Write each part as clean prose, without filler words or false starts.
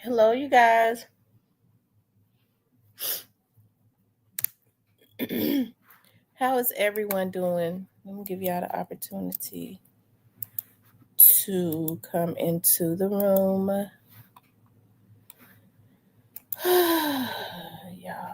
Hello, you guys. How is everyone doing? Let me give y'all the opportunity to come into the room. Yeah.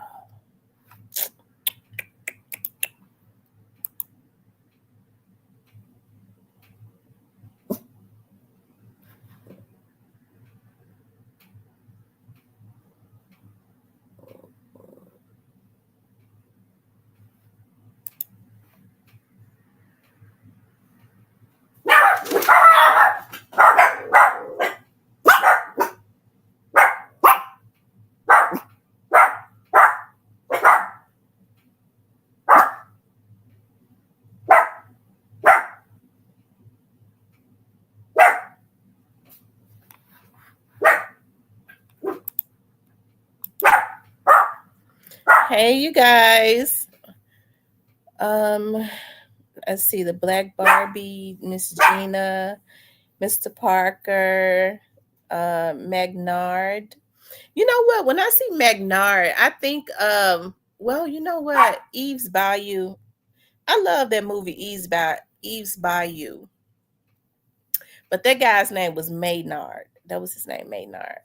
Hey, you guys. Um, let's see the Black Barbie, Miss Gina, Mr. Parker, Magnard. You know what? When I see Magnard, I think well, you know what? Eve's Bayou. I love that movie Eve's Bayou. But that guy's name was Maynard. That was his name, Maynard.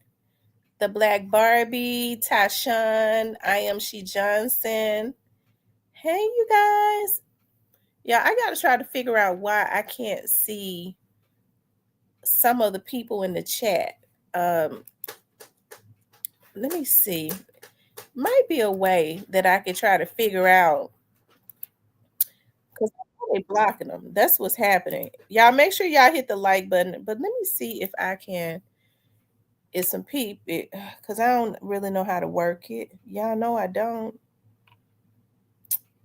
The Black Barbie, Tyshawn, I Am She Johnson. Hey, you guys. Yeah, I got to try to figure out why I can't see some of the people in the chat. Um, Let me see. Might be a way that I could try to figure out because they blocking them. That's what's happening. Y'all make sure y'all hit the like button. But let me see if I can. It's some people because I don't really know how to work it. Y'all know I don't.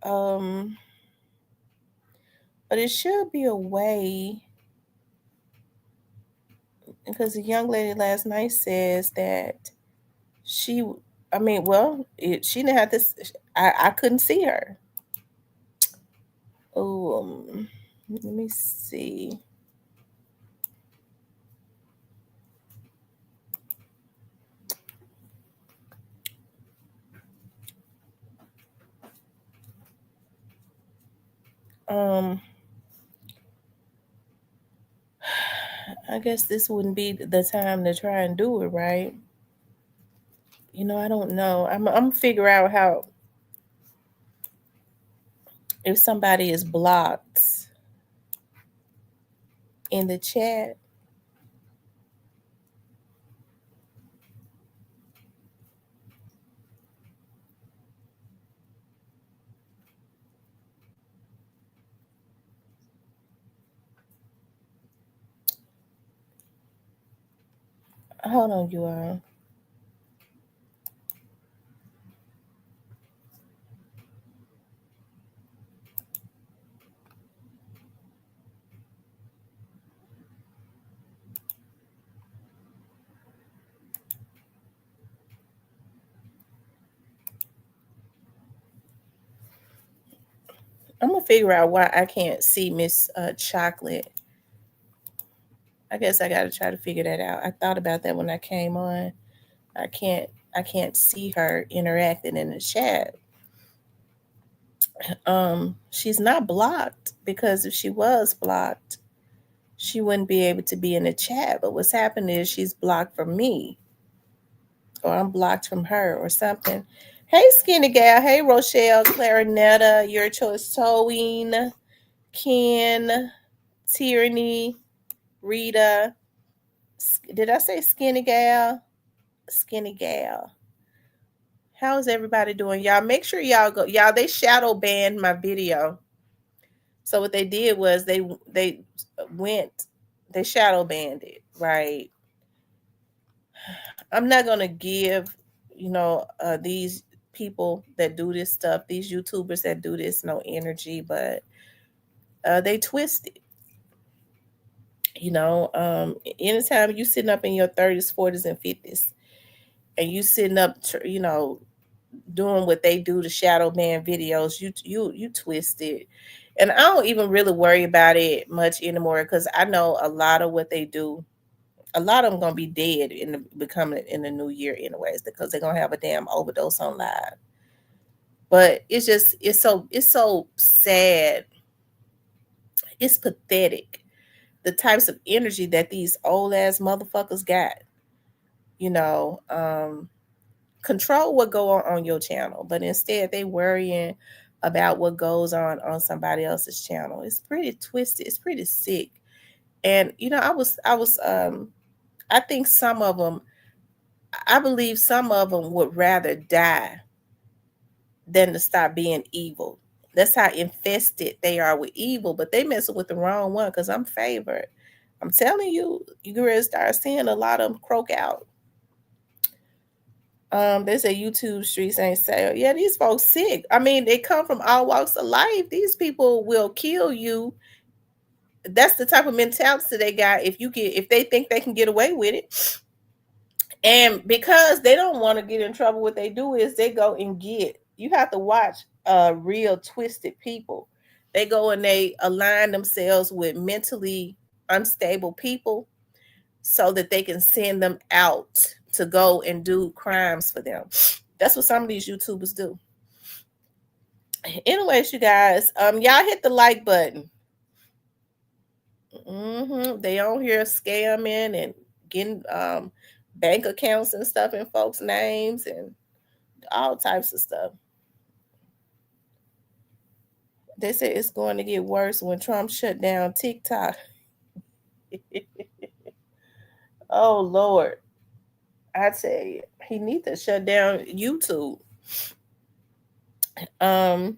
Um, but it should be a way because the young lady last night says that she. I mean, well, she didn't have this. I couldn't see her. Oh, let me see. Um, I guess this wouldn't be the time to try and do it, right? I don't know. I'm figure out how if somebody is blocked in the chat. Hold on, you all. I'm gonna figure out why I can't see Miss Chocolate. I guess I gotta try to figure that out. I thought about that when I came on. I can't I can't see her interacting in the chat. She's not blocked because if she was blocked, she wouldn't be able to be in the chat. But what's happened is she's blocked from me, or I'm blocked from her, or something. Hey, Skinny Gal. Hey, Rochelle, Clarinetta, Your Choice Towing, Ken, Tyranny, Rita. Did I say Skinny Gal? Skinny Gal. How's everybody doing? Y'all make sure y'all go. Y'all, they shadow banned my video. So what they did was they went they shadow banned it, right? I'm not gonna give these people that do this stuff, these YouTubers that do this, no energy, but they twist it. Anytime you sitting up in your 30s, 40s, and 50s, and you sitting up, doing what they do to shadow ban videos, you twist it. And I don't even really worry about it much anymore because I know a lot of what they do A lot of them gonna be dead in the becoming in the new year anyways because they're gonna have a damn overdose on live. But it's so sad. It's pathetic. The types of energy that these old ass motherfuckers got. You know, control what go on your channel, but instead they worrying about what goes on somebody else's channel. It's pretty twisted. It's pretty sick. And I think some of them, I believe some of them would rather die than to stop being evil. That's how infested they are with evil, but they messing with the wrong one because I'm favored. I'm telling you, you gonna start seeing a lot of them croak out. They say YouTube streets ain't safe. Yeah, these folks sick. I mean, they come from all walks of life. These people will kill you. That's the type of mentality they got. If they think they can get away with it, and because they don't want to get in trouble, what they do is they go and get. You have to watch real twisted people. They go and they align themselves with mentally unstable people so that they can send them out to go and do crimes for them. That's what some of these YouTubers do. Anyways, you guys, y'all hit the like button. They on here scamming and getting bank accounts and stuff in folks' names and all types of stuff. They say it's going to get worse when Trump shut down TikTok. Oh Lord, I tell you, he needs to shut down YouTube. Um,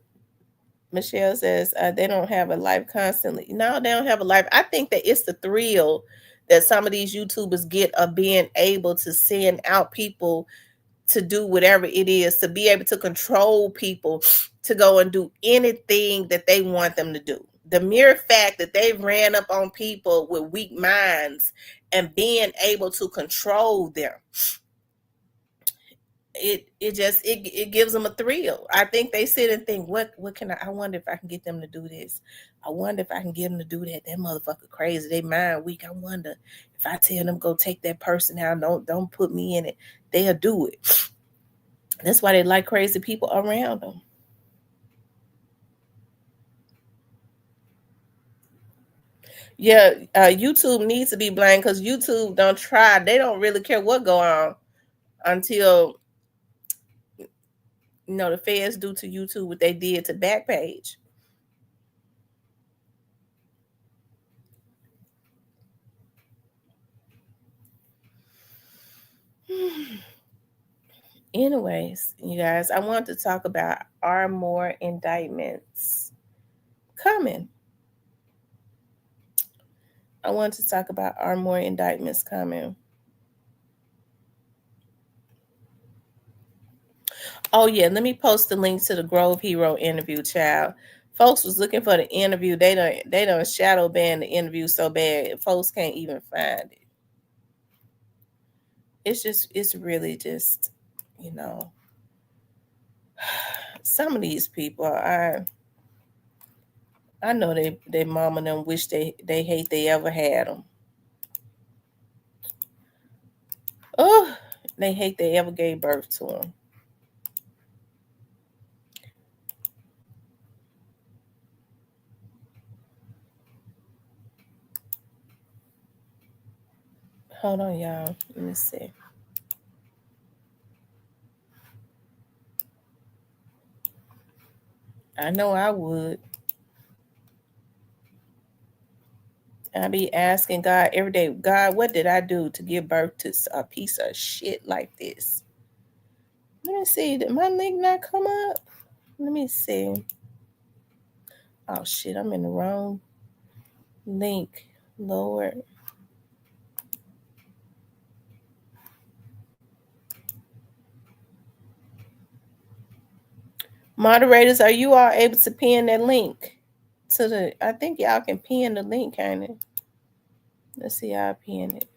Michelle says they don't have a life constantly. No, they don't have a life. I think that it's the thrill that some of these YouTubers get of being able to send out people to do whatever it is, to be able to control people to go and do anything that they want them to do. The mere fact that they ran up on people with weak minds and being able to control them, it gives them a thrill. I think they sit and think, what can I wonder if I can get them to do this. I wonder if I can get them to do that. That motherfucker crazy. They mind weak. I wonder if I tell them go take that person out, don't put me in it, they'll do it. That's why they like crazy people around them. Yeah, YouTube needs to be blamed because YouTube don't try. They don't really care what go on until the feds do to YouTube what they did to Backpage. Anyways, you guys, I want to talk about, are more indictments coming? I want to talk about, are more indictments coming? Oh yeah, let me post the link to the Grove Hero interview, child. Folks was looking for the interview. They don't shadow ban the interview so bad folks can't even find it. It's really just, you know, some of these people, I know they mama and them wish they hate they ever had them. Oh, they hate they ever gave birth to them. Hold on, y'all. Let me see. I know I would. I'd be asking God every day, God, what did I do to give birth to a piece of shit like this? Let me see. Did my link not come up? Let me see. Oh shit, I'm in the wrong link. Lord. Moderators, are you all able to pin that link to I think y'all can pin the link, kind of. Let's see how I pin it.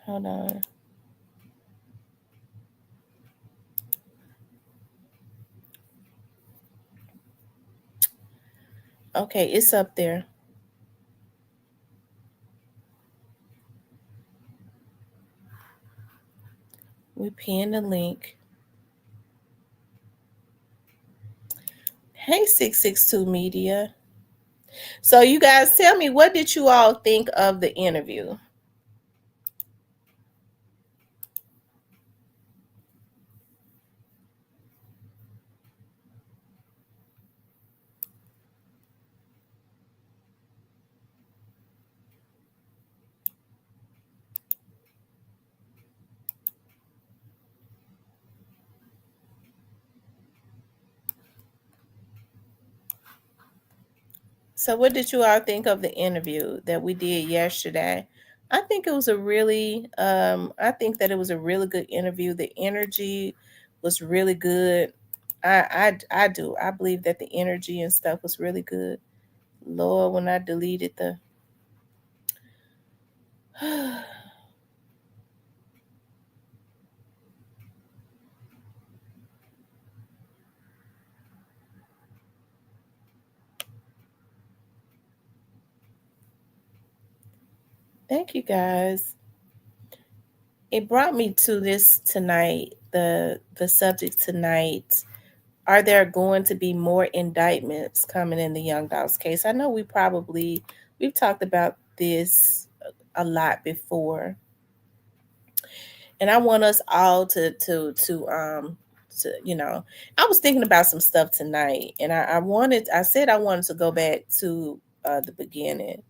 Hold on. Okay, it's up there. We pin the link. Hey, 662 Media. So you guys tell me, what did you all think of the interview? So what did you all think of the interview that we did yesterday? I think it was a really I think that it was a really good interview. The energy was really good. I do. I believe that the energy and stuff was really good. Lord, when I deleted the Thank you guys. It brought me to this tonight, the subject tonight. Are there going to be more indictments coming in the Young Dogs case? I know we've talked about this a lot before, and I want us all to I was thinking about some stuff tonight, and I said I wanted to go back to the beginning,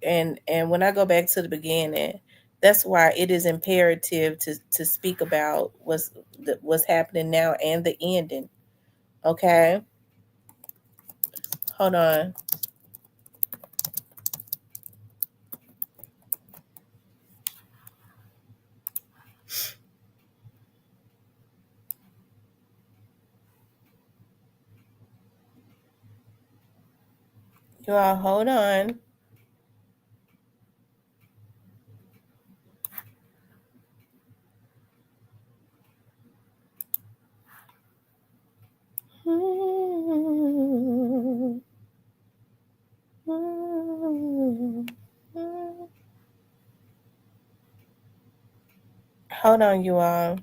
and when I go back to the beginning, that's why it is imperative to speak about what's happening now and the ending. Okay, hold on. You all hold on. Hold on, you all.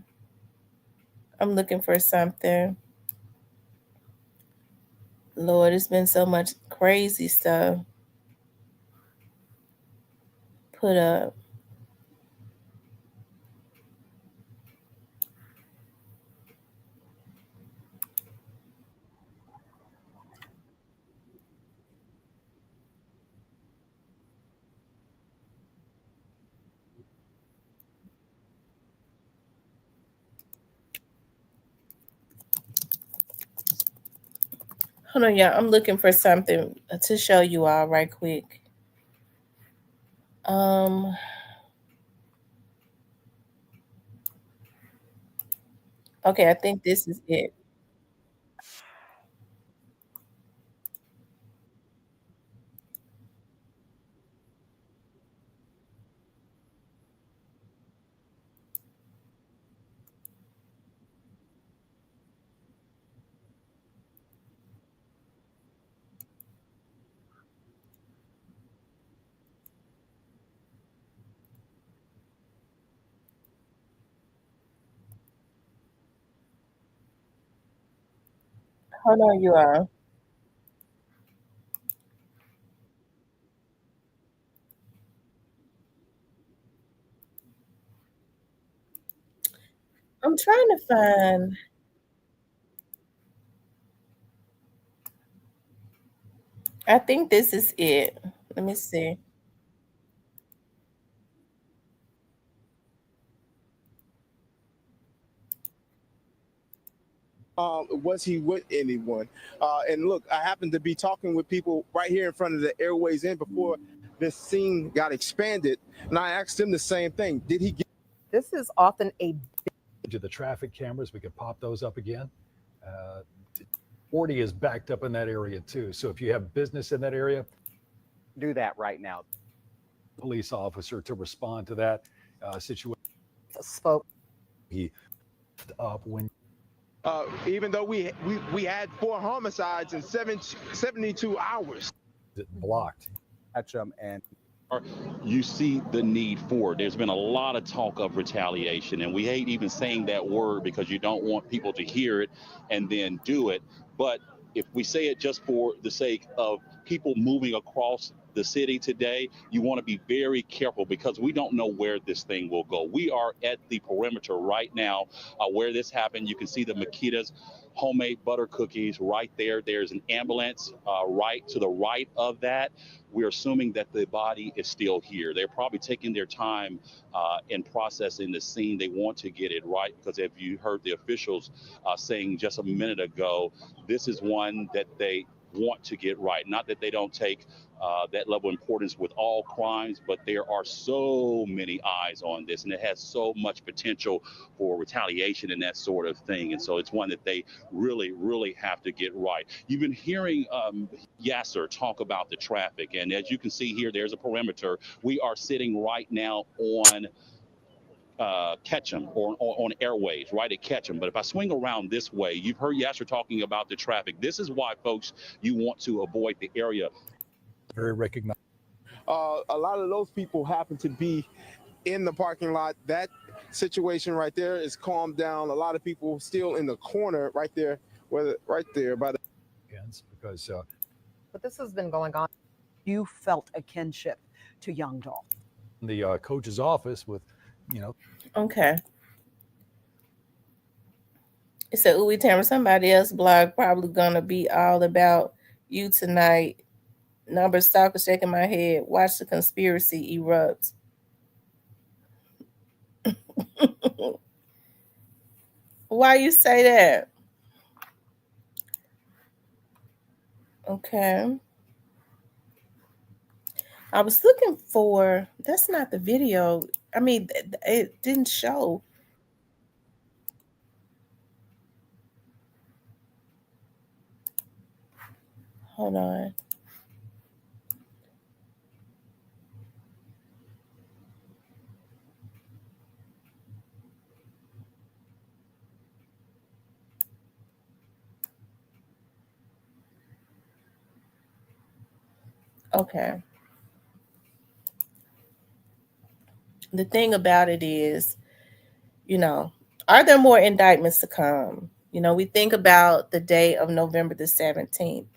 I'm looking for something. Lord, it's been so much crazy stuff put up. Hold on, y'all. I'm looking for something to show you all right quick. Um, okay, I think this is it. Hold on, you all. I'm trying to find. I think this is it. Let me see. Was he with anyone? And look, I happened to be talking with people right here in front of the Airways Inn before this scene got expanded, and I asked them the same thing. Did he get? This is often a To the traffic cameras, we could pop those up again. Uh, 40 is backed up in that area too. So if you have business in that area, do that right now. police officer to respond to that situation. Spoke. He up when Even though we had 4 homicides in 72 hours. blocked. Catch them and you see the need for it. There's been a lot of talk of retaliation, and we hate even saying that word because you don't want people to hear it and then do it. But if we say it just for the sake of people moving across the city today, you want to be very careful because we don't know where this thing will go. We are at the perimeter right now where this happened. You can see the Makita's homemade butter cookies right there. There's an ambulance right to the right of that. We're assuming that the body is still here. They're probably taking their time in processing the scene. They want to get it right because if you heard the officials saying just a minute ago, this is one that they want to get right. Not that they don't take that level of importance with all crimes, but there are so many eyes on this, and it has so much potential for retaliation and that sort of thing. And so it's one that they really, really have to get right. You've been hearing Yasser talk about the traffic, and as you can see here, there's a perimeter. We are sitting right now on Ketchum or on Airways, right at Ketchum. But if I swing around this way, you've heard Yasser talking about the traffic. This is why, folks, you want to avoid the area. Very recognized. A lot of those people happen to be in the parking lot. That situation right there is calmed down. A lot of people still in the corner right there, whether right there by the Because But this has been going on. You felt a kinship to Young Dolph. the coach's office with, you know, Okay. It said, Uwe Tamara, somebody else blog probably gonna be all about you tonight. Number stalker shaking my head. Watch the conspiracy erupt. Why you say that? Okay. I was looking for. That's not the video. I mean, it didn't show. Hold on. Okay. The thing about it is, you know, are there more indictments to come? We think about the day of November the 17th,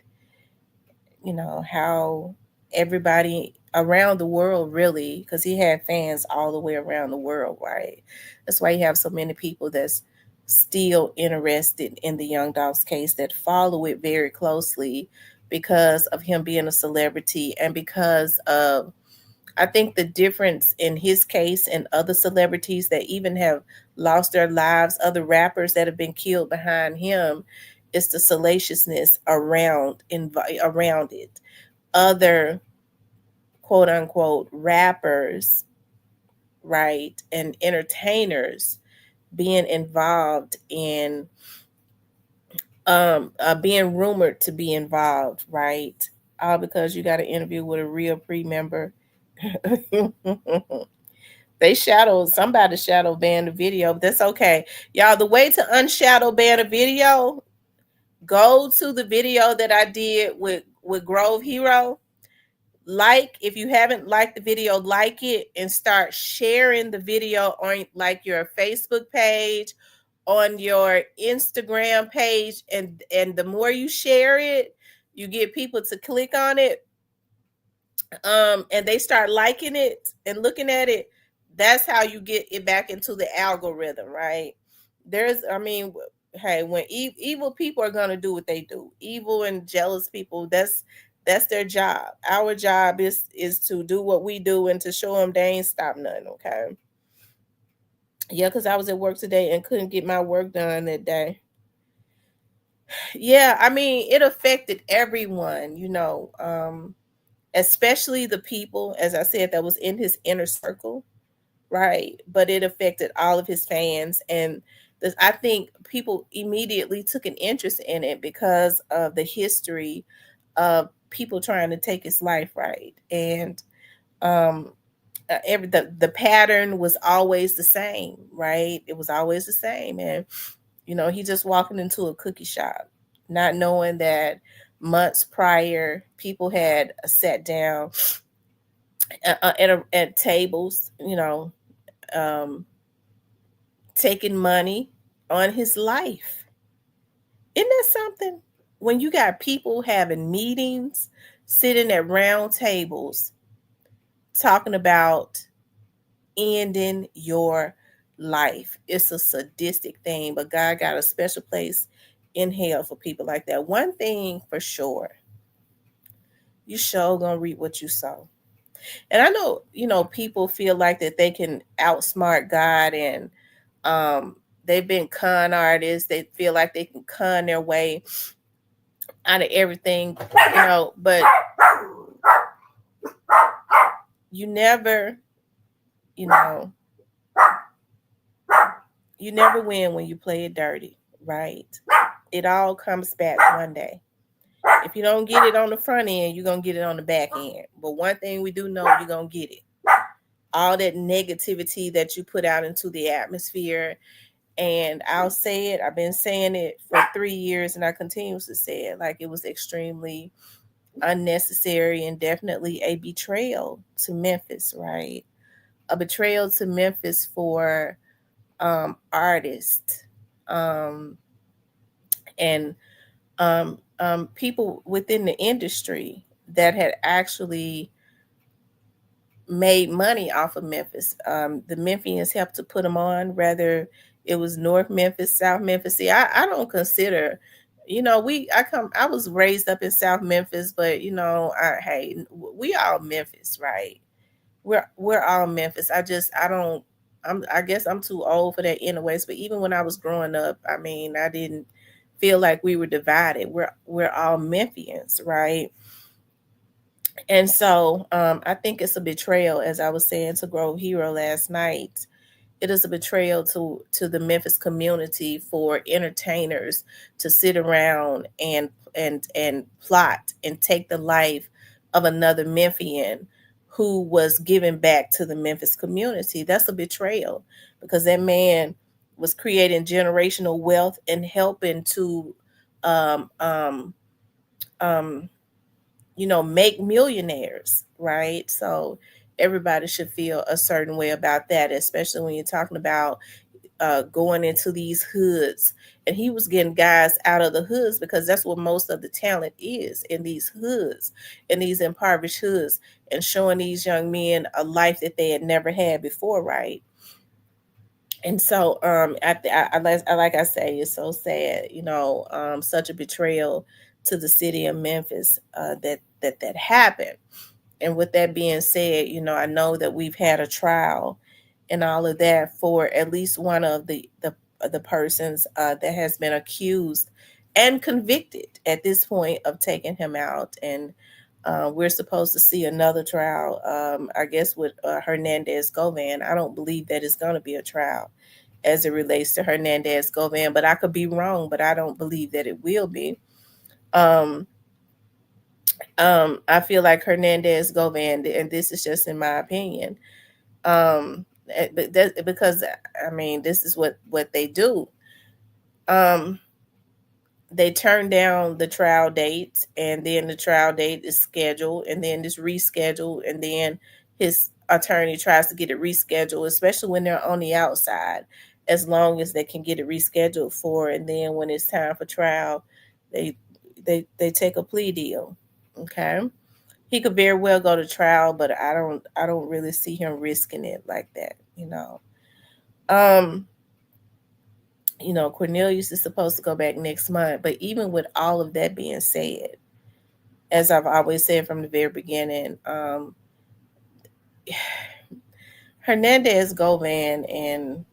how everybody around the world really, because he had fans all the way around the world, right? That's why you have so many people that's still interested in the Young Dolph's case, that follow it very closely because of him being a celebrity and because of, I think, the difference in his case and other celebrities that even have lost their lives, other rappers that have been killed behind him, is the salaciousness around it. Other quote unquote rappers, right, and entertainers being involved in being rumored to be involved, right? All because you got an interview with a real pre-member. Somebody shadow banned the video, but that's okay. Y'all, the way to unshadow ban a video, go to the video that I did with Grove Hero. Like, if you haven't liked the video, like it and start sharing the video on like your Facebook page, on your Instagram page, and the more you share it, you get people to click on it, and they start liking it and looking at it. That's how you get it back into the algorithm, right? I mean, hey, when evil people are gonna do what they do, evil and jealous people, that's their job. Our job is to do what we do and to show them they ain't stop nothing. Okay. Yeah, because I was at work today and couldn't get my work done that day. Yeah, I mean, it affected everyone, especially the people, as I said, that was in his inner circle, right? But it affected all of his fans, and I think people immediately took an interest in it because of the history of people trying to take his life, right? And um, the pattern was always the same, right? It was always the same, and he just walking into a cookie shop, not knowing that months prior, people had sat down at tables, um, taking money on his life. Isn't that something? When you got people having meetings, sitting at round tables, talking about ending your life. It's a sadistic thing, but God got a special place in hell for people like that. One thing for sure, you sure gonna reap what you sow. And I know, people feel like that they can outsmart God, and they've been con artists. They feel like they can con their way out of everything, but you never, you know, you never win when you play it dirty, right? It all comes back one day. If you don't get it on the front end, you're gonna get it on the back end. But one thing we do know, you're gonna get it. All that negativity that you put out into the atmosphere. And I'll say it, I've been saying it for 3 years, and I continue to say it, like it was extremely unnecessary and definitely a betrayal to Memphis, right? A betrayal to Memphis for artists, and people within the industry that had actually made money off of Memphis. The Memphians helped to put them on, whether it was North Memphis, South Memphis. See, I don't consider, I was raised up in South Memphis, but hey, we all Memphis, right? We're all Memphis. I don't. I guess I'm too old for that anyways. But even when I was growing up, I mean, I didn't feel like we were divided. We're all Memphians, right? And so I think it's a betrayal, as I was saying to Grove Hero last night. It is a betrayal to the Memphis community for entertainers to sit around and plot and take the life of another Memphian who was giving back to the Memphis community. That's a betrayal, because that man was creating generational wealth and helping to um, um, um, make millionaires, right? So everybody should feel a certain way about that, especially when you're talking about going into these hoods. And he was getting guys out of the hoods, because that's what most of the talent is, in these hoods, in these impoverished hoods, and showing these young men a life that they had never had before, right? And so like I say, it's so sad, such a betrayal to the city of Memphis, that happened. And with that being said, I know that we've had a trial and all of that for at least one of the persons that has been accused and convicted at this point of taking him out. And we're supposed to see another trial, I guess, with Hernandez Govan. I don't believe that it's going to be a trial as it relates to Hernandez Govan, but I could be wrong, but I don't believe that it will be. Um, I feel like Hernandez Govan, and this is just in my opinion, because I mean, this is what they do. Um, they turn down the trial date, and then the trial date is scheduled, and then it's rescheduled, and then his attorney tries to get it rescheduled, especially when they're on the outside, as long as they can get it rescheduled for. And then when it's time for trial, they they take a plea deal. Okay, he could very well go to trial, but I don't really see him risking it like that. Um, Cornelius is supposed to go back next month, but even with all of that being said, as I've always said from the very beginning, Hernandez Govan and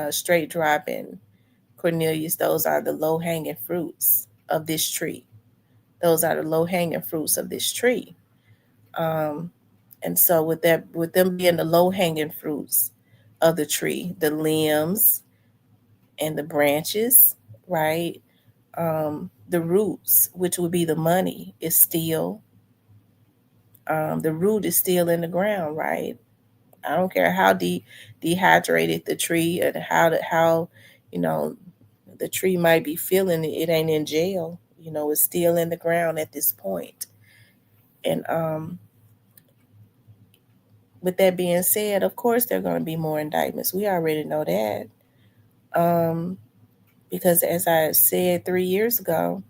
straight dropping Cornelius, those are the low hanging fruits of this tree. Those are the low hanging fruits of this tree. Um, and so with them being the low hanging fruits of the tree, the limbs and the branches, right? The roots, which would be the money, is still the root is still in the ground, right? I don't care how dehydrated the tree, and how you know the tree might be feeling it. It ain't in jail. It's still in the ground at this point. And with that being said, of course there are going to be more indictments. We already know that. Um, because as I said 3 years ago,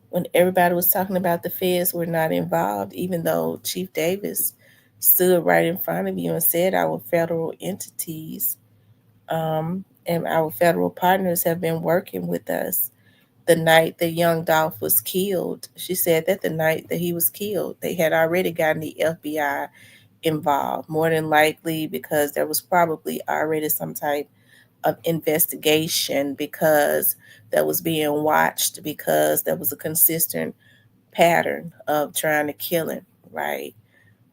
when everybody was talking about the feds were not involved, even though Chief Davis stood right in front of you and said our federal entities and our federal partners have been working with us. The night the young Dolph was killed, she said that the night that he was killed, they had already gotten the FBI involved, more than likely because there was probably already some type of investigation because that was being watched because there was a consistent pattern of trying to kill him, right?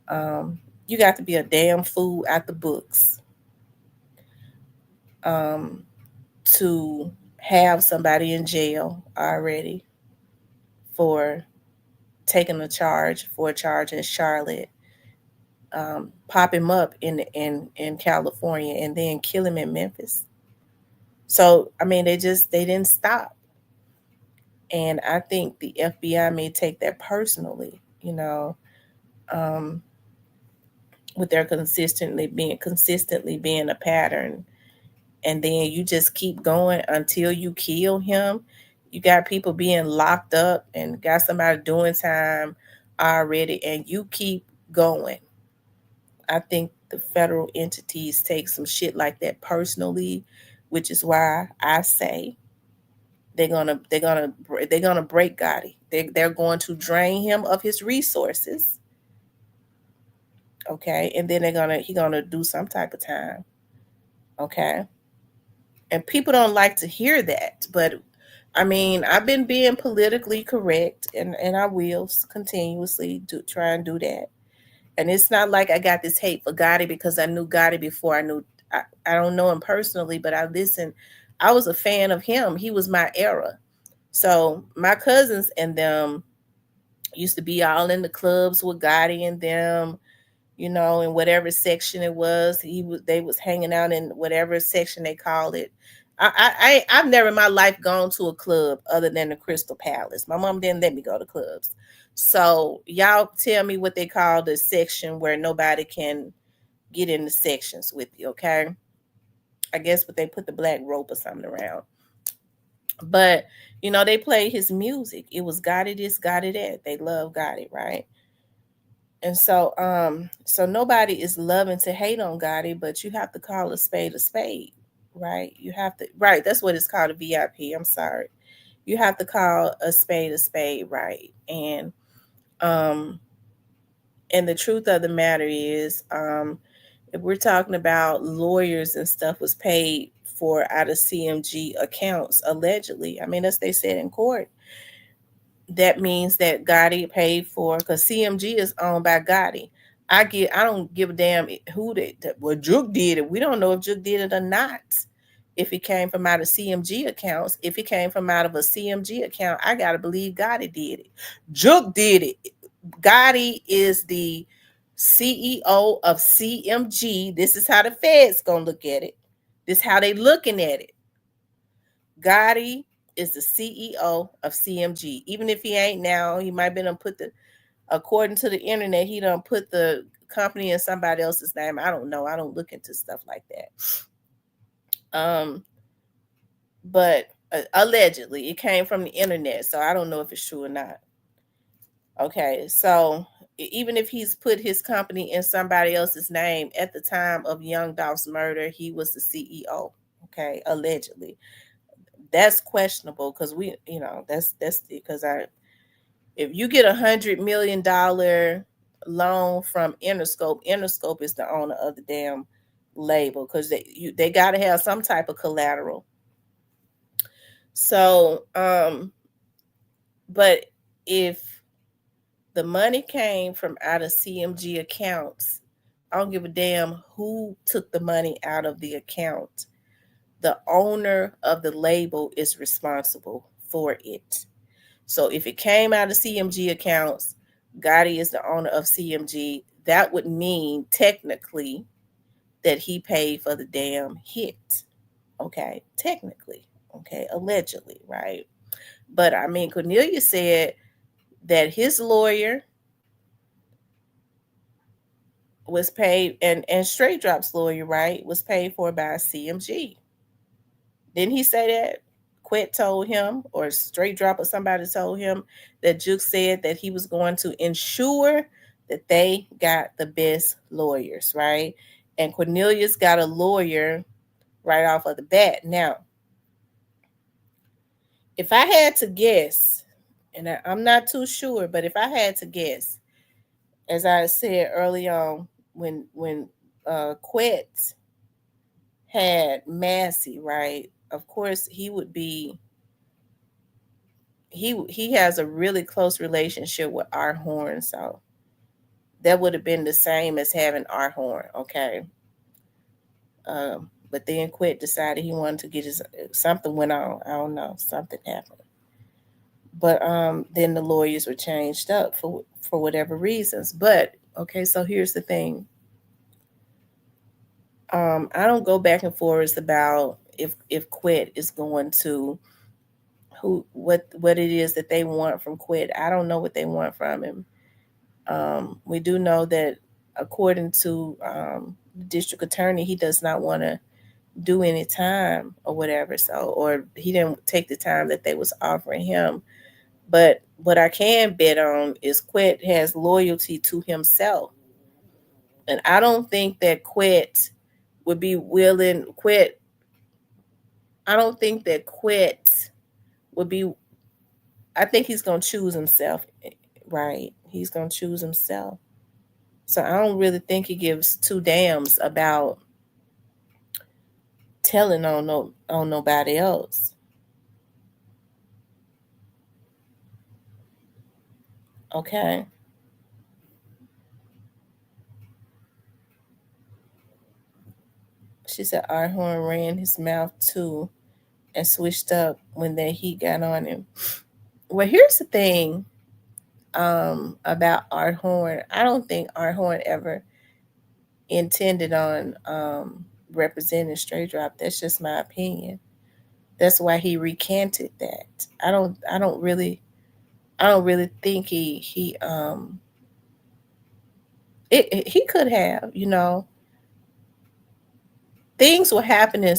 Um, you got to be a damn fool at the books um, to have somebody in jail already for taking a charge in Charlotte, pop him up in California, and then kill him in Memphis. So I mean, they didn't stop, and I think the FBI may take that personally, um, with their consistently being a pattern, and then you just keep going until you kill him. You got people being locked up and got somebody doing time already, and you keep going. I think the federal entities take some shit like that personally, which is why I say they're gonna break Gotti. They're going to drain him of his resources, okay, and then he gonna do some type of time, okay. And people don't like to hear that, but I mean, I've been being politically correct, and I will continuously try and do that. And it's not like I got this hate for Gotti because I knew Gotti before I knew. I don't know him personally, but I listened. I was a fan of him. He was my era. So my cousins and them used to be all in the clubs with Gotti and them, in whatever section it was. They was hanging out in whatever section they called it. I've never in my life gone to a club other than the Crystal Palace. My mom didn't let me go to clubs. So y'all tell me what they call the section where nobody can get in the sections with you, okay? I guess but they put the black rope or something around. But they play his music. It was Gotti this, Gotti that. They love Gotti, right? And so nobody is loving to hate on Gotti, but you have to call a spade, right? You have to, right? That's what it's called, a VIP. I'm sorry. You have to call a spade, right? Um, and the truth of the matter is, if we're talking about lawyers and stuff was paid for out of CMG accounts allegedly, I mean, as they said in court, that means that Gotti paid for because CMG is owned by Gotti. I don't give a damn who well Juke did it. We don't know if Juke did it or not. If it came from out of CMG accounts, if it came from out of a CMG account, I gotta believe Gotti did it. Juke did it. Gotti is the CEO of CMG. This is how the Fed's gonna look at it. This is how they looking at it. Gotti is the CEO of CMG. Even if he ain't now, he might been put according to the internet, he done put the company in somebody else's name. I don't know. I don't look into stuff like that. But allegedly, it came from the internet, so I don't know if it's true or not. Okay, so even if he's put his company in somebody else's name at the time of Young Dolph's murder, he was the CEO. Okay, allegedly. That's questionable because that's because if you get $100 million loan from Interscope is the owner of the damn label because they got to have some type of collateral. So, but if the money came from out of CMG accounts, I don't give a damn who took the money out of the account. The owner of the label is responsible for it. So if it came out of CMG accounts, Gotti is the owner of CMG. That would mean technically that he paid for the damn hit. Okay, technically. Okay, allegedly, right? But I mean, Cornelia said that his lawyer was paid, and Straight Drop's lawyer, right, was paid for by CMG. Didn't he say that? Quit told him, or Straight Drop or somebody told him that Juke said that he was going to ensure that they got the best lawyers, right? And Cornelius got a lawyer right off of the bat. Now, if I had to guess, and I'm not too sure, but if I had to guess, as I said early on, when Quet had Massey, right? Of course, he would be he has a really close relationship with our horn, so that would have been the same as having our horn, okay. But then Quit decided he wanted to get his something went on. I don't know, something happened. But then the lawyers were changed up for whatever reasons. But okay, so here's the thing. I don't go back and forth about if Quit is going to who what it is that they want from Quit. I don't know what they want from him. We do know that according to the district attorney, he does not want to do any time or whatever. So, or he didn't take the time that they was offering him. But what I can bet on is Quet has loyalty to himself, and I don't think that Quet would be willing. Quet, I don't think that Quet would be. I think he's gonna choose himself, right? He's gonna choose himself. So I don't really think he gives two damns about telling on nobody else. Okay. She said Arhorn ran his mouth too and switched up when that heat got on him. Well, here's the thing about Arhorn. I don't think Arhorn ever intended on representing Straight Drop. That's just my opinion. That's why he recanted that. I don't really think he could have, things were happening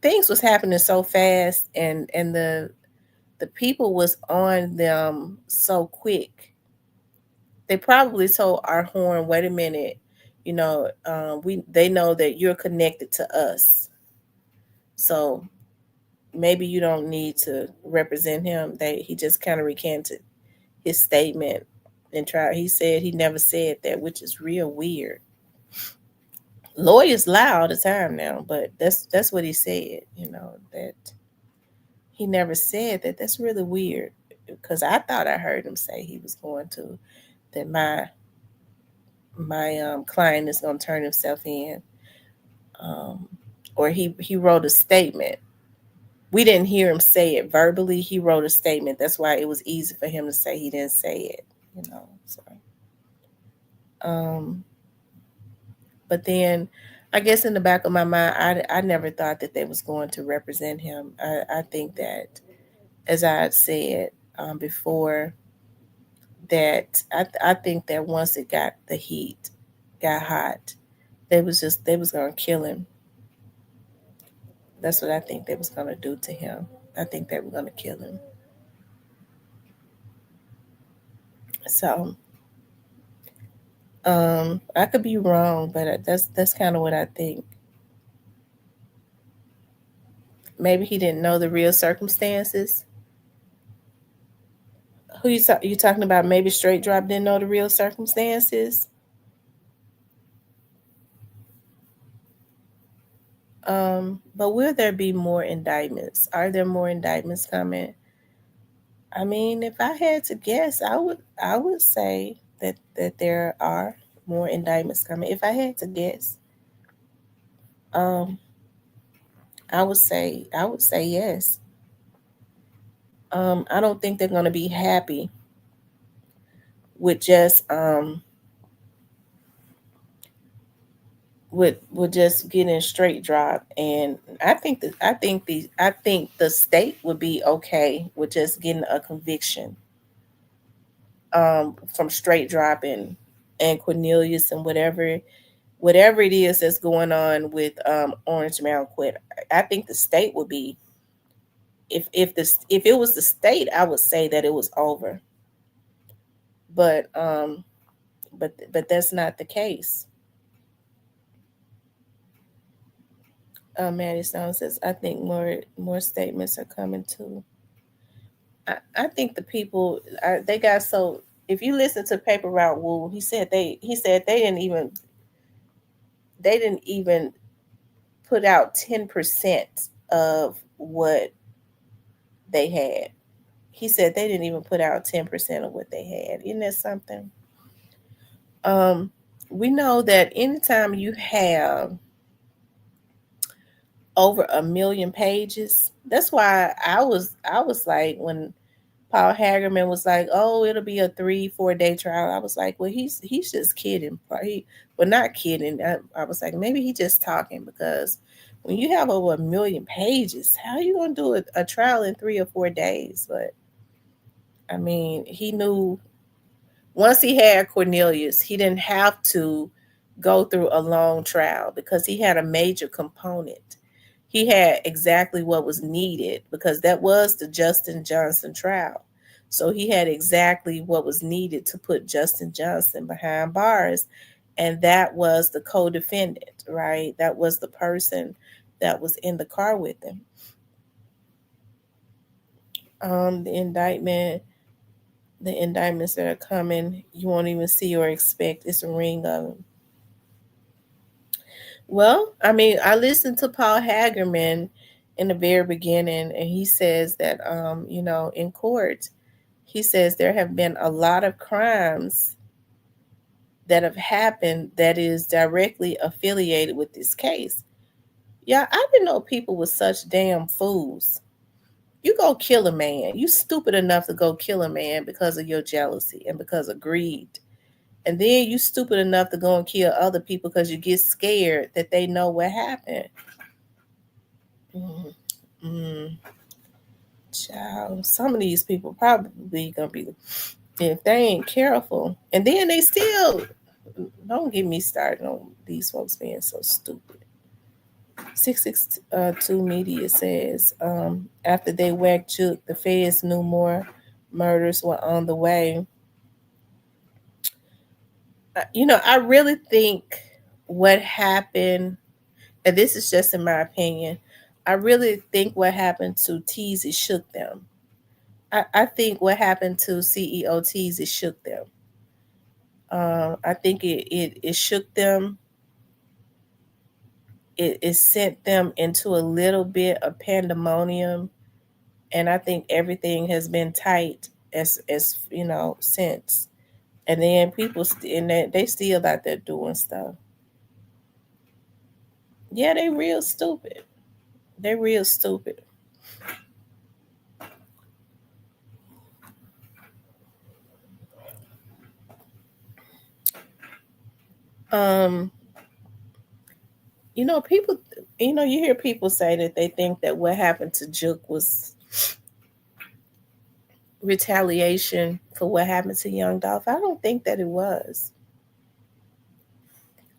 things was happening so fast, and the people was on them so quick. They probably told our horn, wait a minute, we they know that you're connected to us, so maybe you don't need to represent him. He just kind of recanted his statement and tried. He said he never said that, which is real weird. Lawyers lie all the time now, but that's what he said. That he never said that. That's really weird because I thought I heard him say he was going to that my client is going to turn himself in, um, or he wrote a statement. We didn't hear him say it verbally. He wrote a statement. That's why it was easy for him to say he didn't say it. So um, but then I guess in the back of my mind, I never thought that they was going to represent him. I think that, as I had said before, that I think that once it got the heat, got hot, they was gonna kill him. That's what I think they was gonna do to him. I think they were gonna kill him. So I could be wrong, but that's kind of what I think. Maybe he didn't know the real circumstances. Who you talking about? Maybe Straight Drop didn't know the real circumstances. But will there be more indictments? Are there more indictments coming? I mean, if I had to guess, I would say that there are more indictments coming. If I had to guess, um, I would say yes. I don't think they're gonna be happy with just with just getting Straight Drop, and I think the state would be okay with just getting a conviction from Straight Drop and Cornelius and whatever whatever it is that's going on with Orange Mountain Quit. I think the state would be, if it was the state, I would say that it was over. But that's not the case. Maddie Stone says, I think more statements are coming too. I think the people, they got so. If you listen to Paper Route Wu, he said they didn't even put out 10% of what they had. He said they didn't even put out 10% of what they had. Isn't that something? Um, we know that anytime you have over 1 million pages, that's why I was like, when Paul Hagerman was like, "Oh, it'll be a 3-4 day trial." I was like, "Well, he's just kidding." Well, not kidding. I was like, maybe he just talking, because when you have over 1 million pages, how are you gonna do a trial in 3 or 4 days? But I mean, he knew once he had Cornelius, he didn't have to go through a long trial because he had a major component. He had exactly what was needed, because that was the Justin Johnson trial. So he had exactly what was needed to put Justin Johnson behind bars. And that was the co defendant, right? That was the person that was in the car with him. The indictment, the indictments that are coming, you won't even see or expect. It's a ring of them. Well, I mean, I listened to Paul Hagerman in the very beginning, and he says that, in court, he says there have been a lot of crimes that have happened that is directly affiliated with this case. Yeah, I didn't know people were such damn fools. You go kill a man. You stupid enough to go kill a man because of your jealousy and because of greed. And then you stupid enough to go and kill other people because you get scared that they know what happened. Mm, mm, child, some of these people probably gonna be, if they ain't careful, and then they still, don't get me started on these folks being so stupid. 662 Media says, after they whacked Juke, the feds knew more murders were on the way. I really think what happened, and this is just in my opinion, I really think what happened to Teasy shook them. I think what happened to CEO Teasy shook them. I think it shook them. It sent them into a little bit of pandemonium, and I think everything has been tight since. And then and they still out there doing stuff. Yeah, they real stupid. They real stupid. Um, people. You hear people say that they think that what happened to Juke was retaliation for what happened to Young Dolph. I don't think that it was.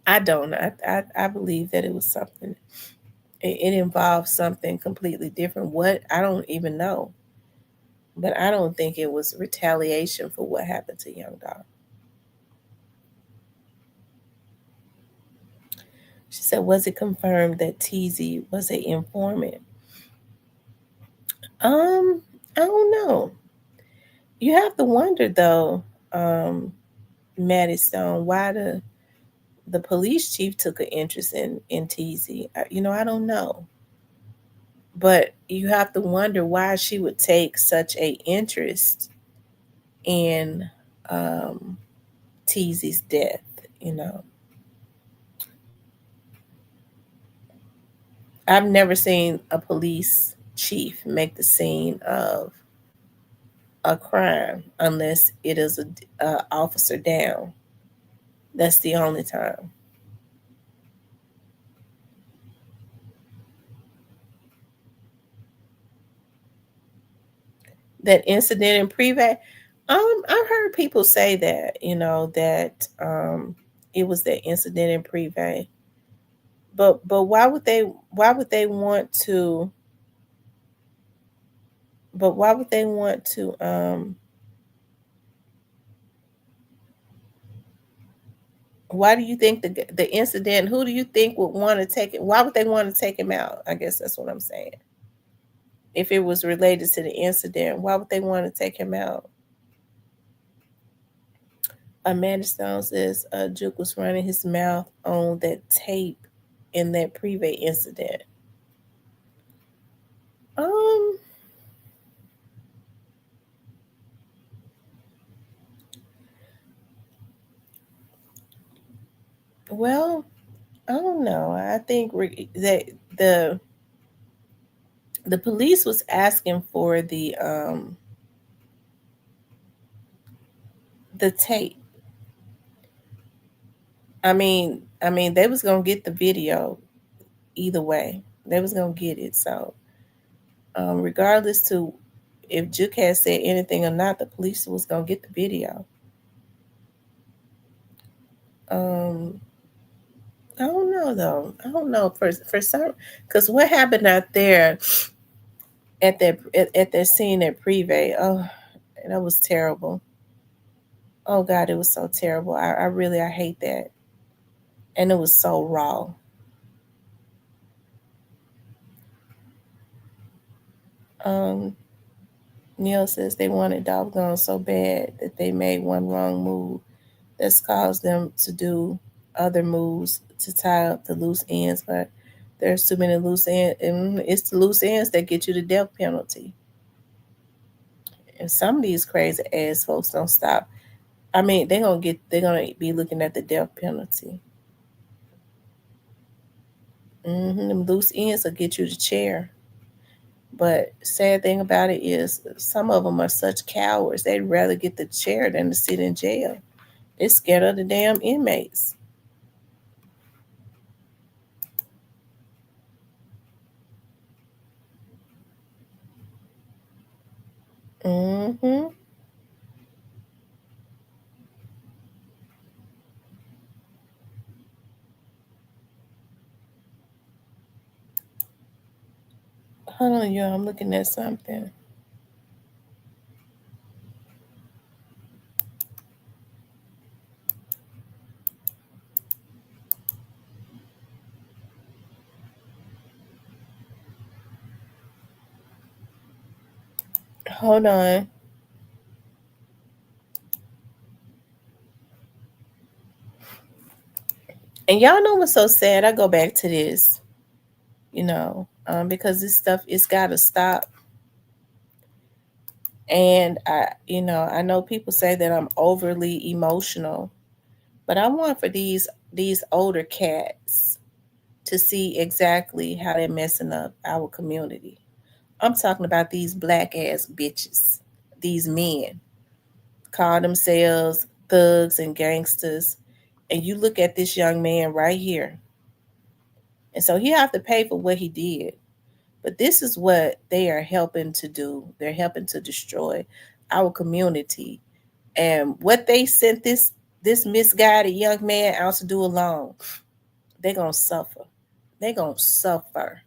I don't. I believe that it was something. It involved something completely different. What, I don't even know. But I don't think it was retaliation for what happened to Young Dolph. She said, "Was it confirmed that TZ was an informant?" Um, I don't know. You have to wonder though, Maddie Stone, why the police chief took an interest in TZ. I don't know, but you have to wonder why she would take such a interest in TZ's death. You know, I've never seen a police chief make the scene of a crime unless it is a officer down. That's the only time. That incident in Privé, I've heard people say that, that it was that incident in Privé. But why would they want to why would they want to why do you think the incident, who do you think would want to take it, why would they want to take him out? I guess that's what I'm saying. If it was related to the incident, why would they want to take him out? Amanda Stone says Juke was running his mouth on that tape in that Privé incident. Um, well, I don't know. I think that the the police was asking for the tape. I mean, they was gonna get the video either way. They was gonna get it. So, regardless to if Juke had said anything or not, the police was gonna get the video. Um, I don't know though. I don't know for some, because what happened out there at that scene at Privé? Oh, that was terrible. Oh God, it was so terrible. I really I hate that, and it was so raw. Um, Neil says they wanted doggone so bad that they made one wrong move that's caused them to do other moves to tie up the loose ends, but there's too many loose ends, and it's the loose ends that get you the death penalty. And some of these crazy ass folks don't stop. I mean, they're gonna be looking at the death penalty. Them loose ends will get you the chair. But sad thing about it is, some of them are such cowards. They'd rather get the chair than to sit in jail. They're scared of the damn inmates. Hmm. Hold on, y'all. I'm looking at something. Hold on. And y'all know what's so sad? I go back to this, because this stuff, it's got to stop. And I know people say that I'm overly emotional, but I want for these older cats to see exactly how they're messing up our community. I'm talking about these black ass bitches, these men call themselves thugs and gangsters, and you look at this young man right here, and so he have to pay for what he did. But this is what they are helping to do. They're helping to destroy our community, and what they sent this misguided young man out to do alone, they're gonna suffer. They're gonna suffer.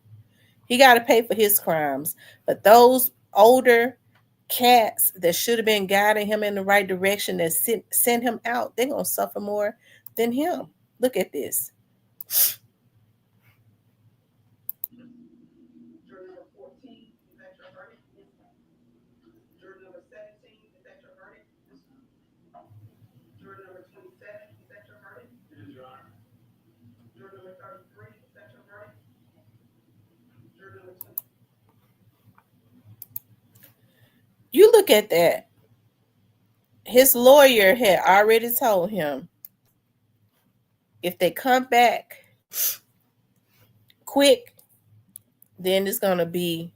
He got to pay for his crimes. But those older cats that should have been guiding him in the right direction, that sent him out, they're going to suffer more than him. Look at this. You look at that. His lawyer had already told him, if they come back quick, then it's gonna be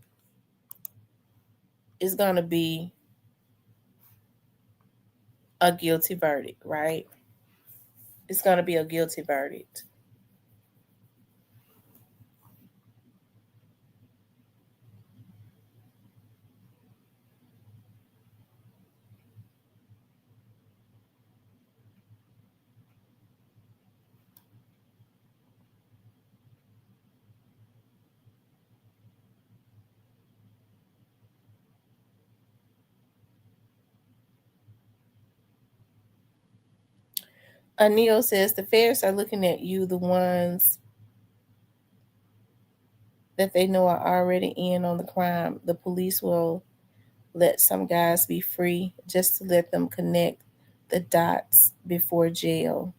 a guilty verdict, right? It's gonna be a guilty verdict. Anil says the feds are looking at you, the ones that they know are already in on the crime. The police will let some guys be free just to let them connect the dots before jail.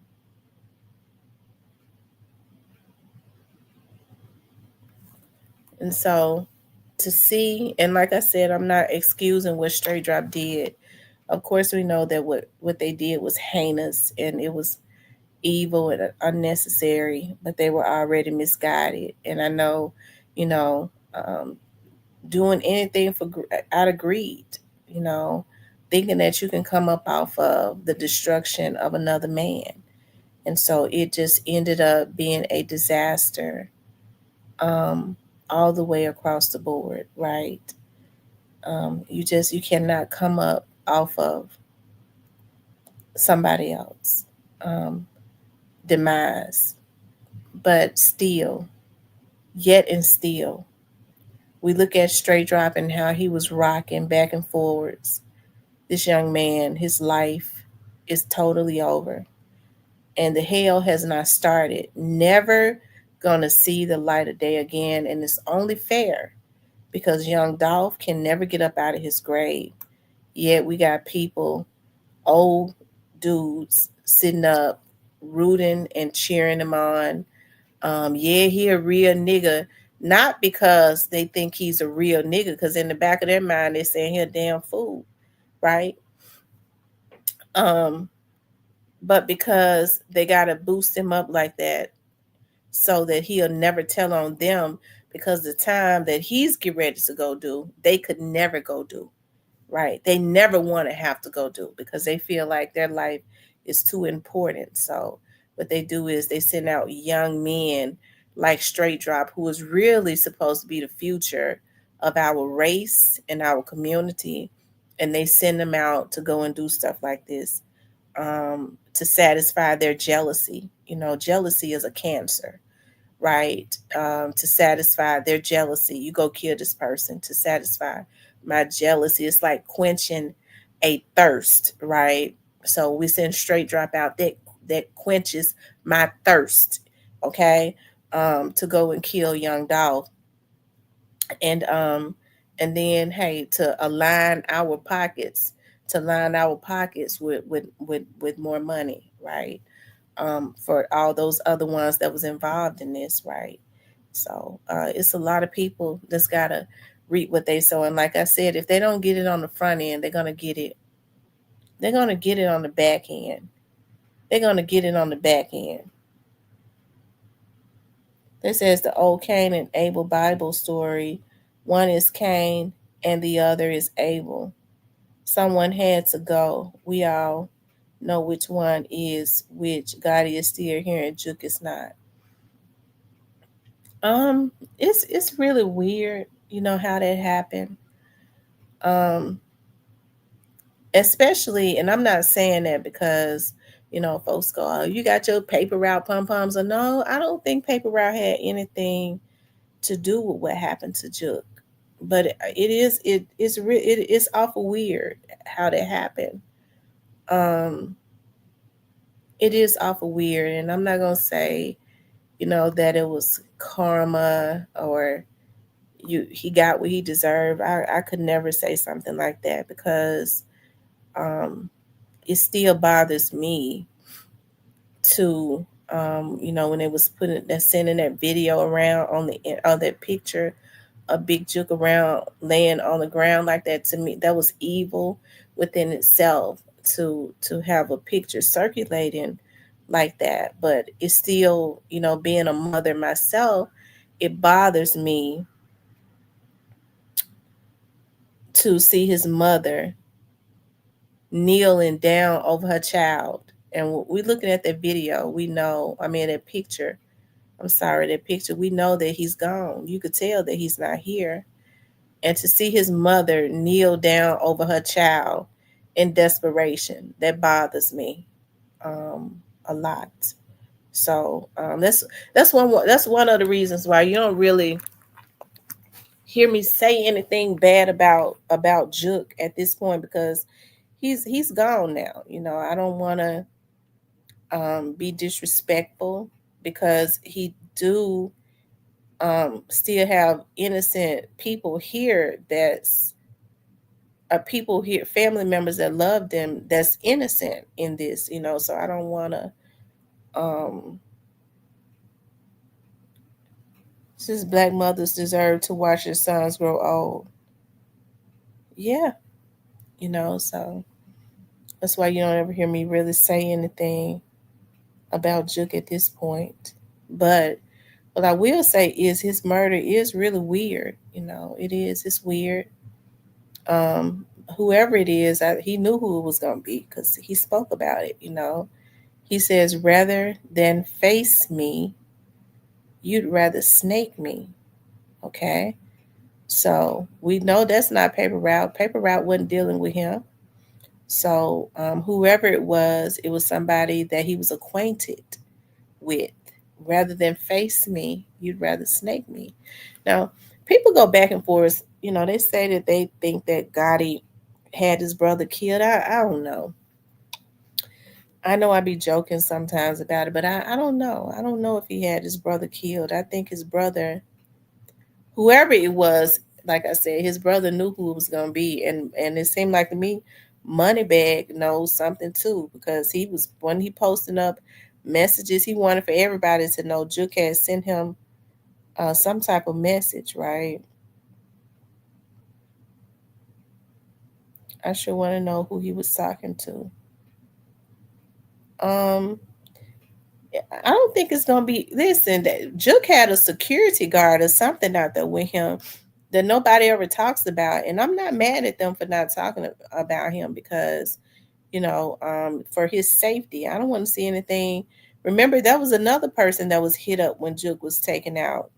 And so to see, and like I said, I'm not excusing what Straight Drop did. Of course, we know that what they did was heinous and it was evil and unnecessary, but they were already misguided. And I know, you know, doing anything for out of greed, you know, thinking that you can come up off of the destruction of another man. And so it just ended up being a disaster, um, all the way across the board, right? You cannot come up off of somebody else um, demise, but still, yet and still, we look at Straight Drop and how he was rocking back and forwards. This young man, his life is totally over, and the hell has not started. Never gonna see the light of day again, and it's only fair because young Dolph can never get up out of his grave. Yet we got people, old dudes, sitting up, rooting and cheering him on. Yeah, he a real nigga. Not because they think he's a real nigga, because in the back of their mind they're saying he a damn fool, right? Um, but because they gotta boost him up like that so that he'll never tell on them, because the time that he's get ready to go do, they could never go do. Right? They never want to have to go do because they feel like their life is too important. So what they do is they send out young men like Straight Drop, who is really supposed to be the future of our race and our community, and they send them out to go and do stuff like this, to satisfy their jealousy. You know, jealousy is a cancer, right? To satisfy their jealousy. You go kill this person to satisfy my jealousy. It's like quenching a thirst, right? So we send Straight Drop out that quenches my thirst, okay? To go and kill young Dolph, and and then hey, to align our pockets, to line our pockets with more money, right? For all those other ones that was involved in this, right? So it's a lot of people that's gotta reap what they sow. And like I said, if they don't get it on the front end, they're gonna get it. They're gonna get it on the back end. They're gonna get it on the back end. This says the old Cain and Abel Bible story. One is Cain and the other is Abel. Someone had to go. We all know which one is which. Gotti is still here and Juke is not. Um, it's really weird, you know, how that happened. Um, Especially, and I'm not saying that because, you know, folks go, "Oh, you got your paper route pom poms." Or no, I don't think paper route had anything to do with what happened to Juke. But it's awful weird how that happened. Um, it is awful weird, and I'm not gonna say, you know, that it was karma or he got what he deserved. I could never say something like that because um, it still bothers me to you know, when it was putting that sending that video around on the on that picture, a big juke around laying on the ground like that. To me, that was evil within itself to have a picture circulating like that. But it's still, you know, being a mother myself, it bothers me to see his mother kneeling down over her child. And we looking at that video, we know, I mean, that picture, I'm sorry, that picture, we know that he's gone. You could tell that he's not here. And to see his mother kneel down over her child in desperation, that bothers me um, a lot. So that's one of the reasons why you don't really hear me say anything bad about Juke at this point because he's gone now. You know, I don't want to be disrespectful, because he do still have innocent people here, that's people here, family members that love them, that's innocent in this, so I don't want to um since black mothers deserve to watch their sons grow old. Yeah, so that's why you don't ever hear me really say anything about Juke at this point. But what I will say is his murder is really weird. It is. It's weird. Um, Whoever it is, he knew who it was going to be because he spoke about it. He says, rather than face me, you'd rather snake me. Okay. So we know that's not Paper Route. Paper Route wasn't dealing with him. So whoever it was somebody that he was acquainted with. Rather than face me, you'd rather snake me. Now, people go back and forth. They say that they think that Gotti had his brother killed. I don't know. I know I be joking sometimes about it, but I don't know. I don't know if he had his brother killed. I think his brother, whoever it was, like I said, his brother knew who it was gonna be, and it seemed like to me, Moneybag knows something too, because he was when he posting up messages, he wanted for everybody to know Juke had sent him some type of message, right? I sure want to know who he was talking to. Um, I don't think it's gonna be. Listen, Juke had a security guard or something out there with him that nobody ever talks about, and I'm not mad at them for not talking about him because for his safety. I don't want to see anything. Remember, that was another person that was hit up when Juke was taken out.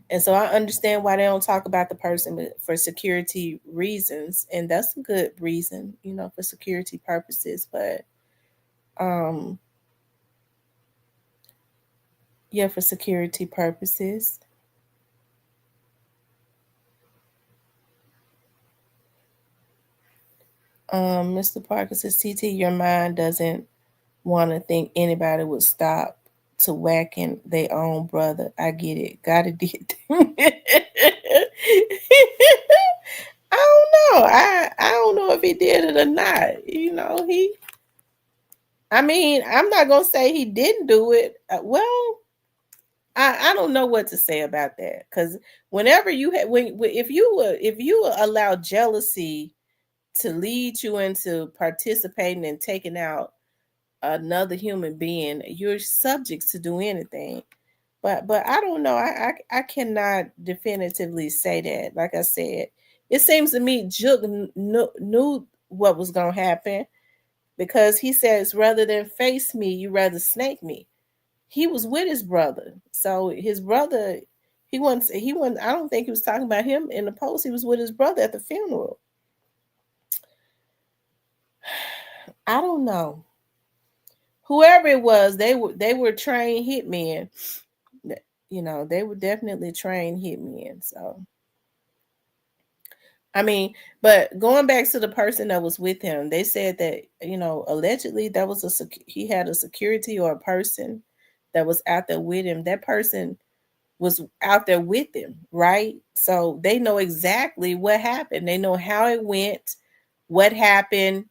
And so I understand why they don't talk about the person for security reasons. And that's a good reason, for security purposes. But um yeah, for security purposes. Mr. Parker says, TT, your mind doesn't want to think anybody would stop to whacking their own brother. I get it. Gotta did. I don't know. I don't know if he did it or not. He. I mean, I'm not gonna say he didn't do it. Well, I don't know what to say about that because whenever you had when if you allow jealousy to lead you into participating and taking out another human being, you're subject to do anything. But I don't know. I cannot definitively say that. Like I said, it seems to me Juke knew what was gonna happen because he says rather than face me, you rather snake me. He was with his brother, so his brother. He wasn't. I don't think he was talking about him in the post. He was with his brother at the funeral. I don't know. Whoever it was, they were trained hitmen. They were definitely trained hitmen. So I mean, but going back to the person that was with him, they said that allegedly that was he had a security or a person that was out there with him. That person was out there with him, right? So they know exactly what happened. They know how it went, what happened.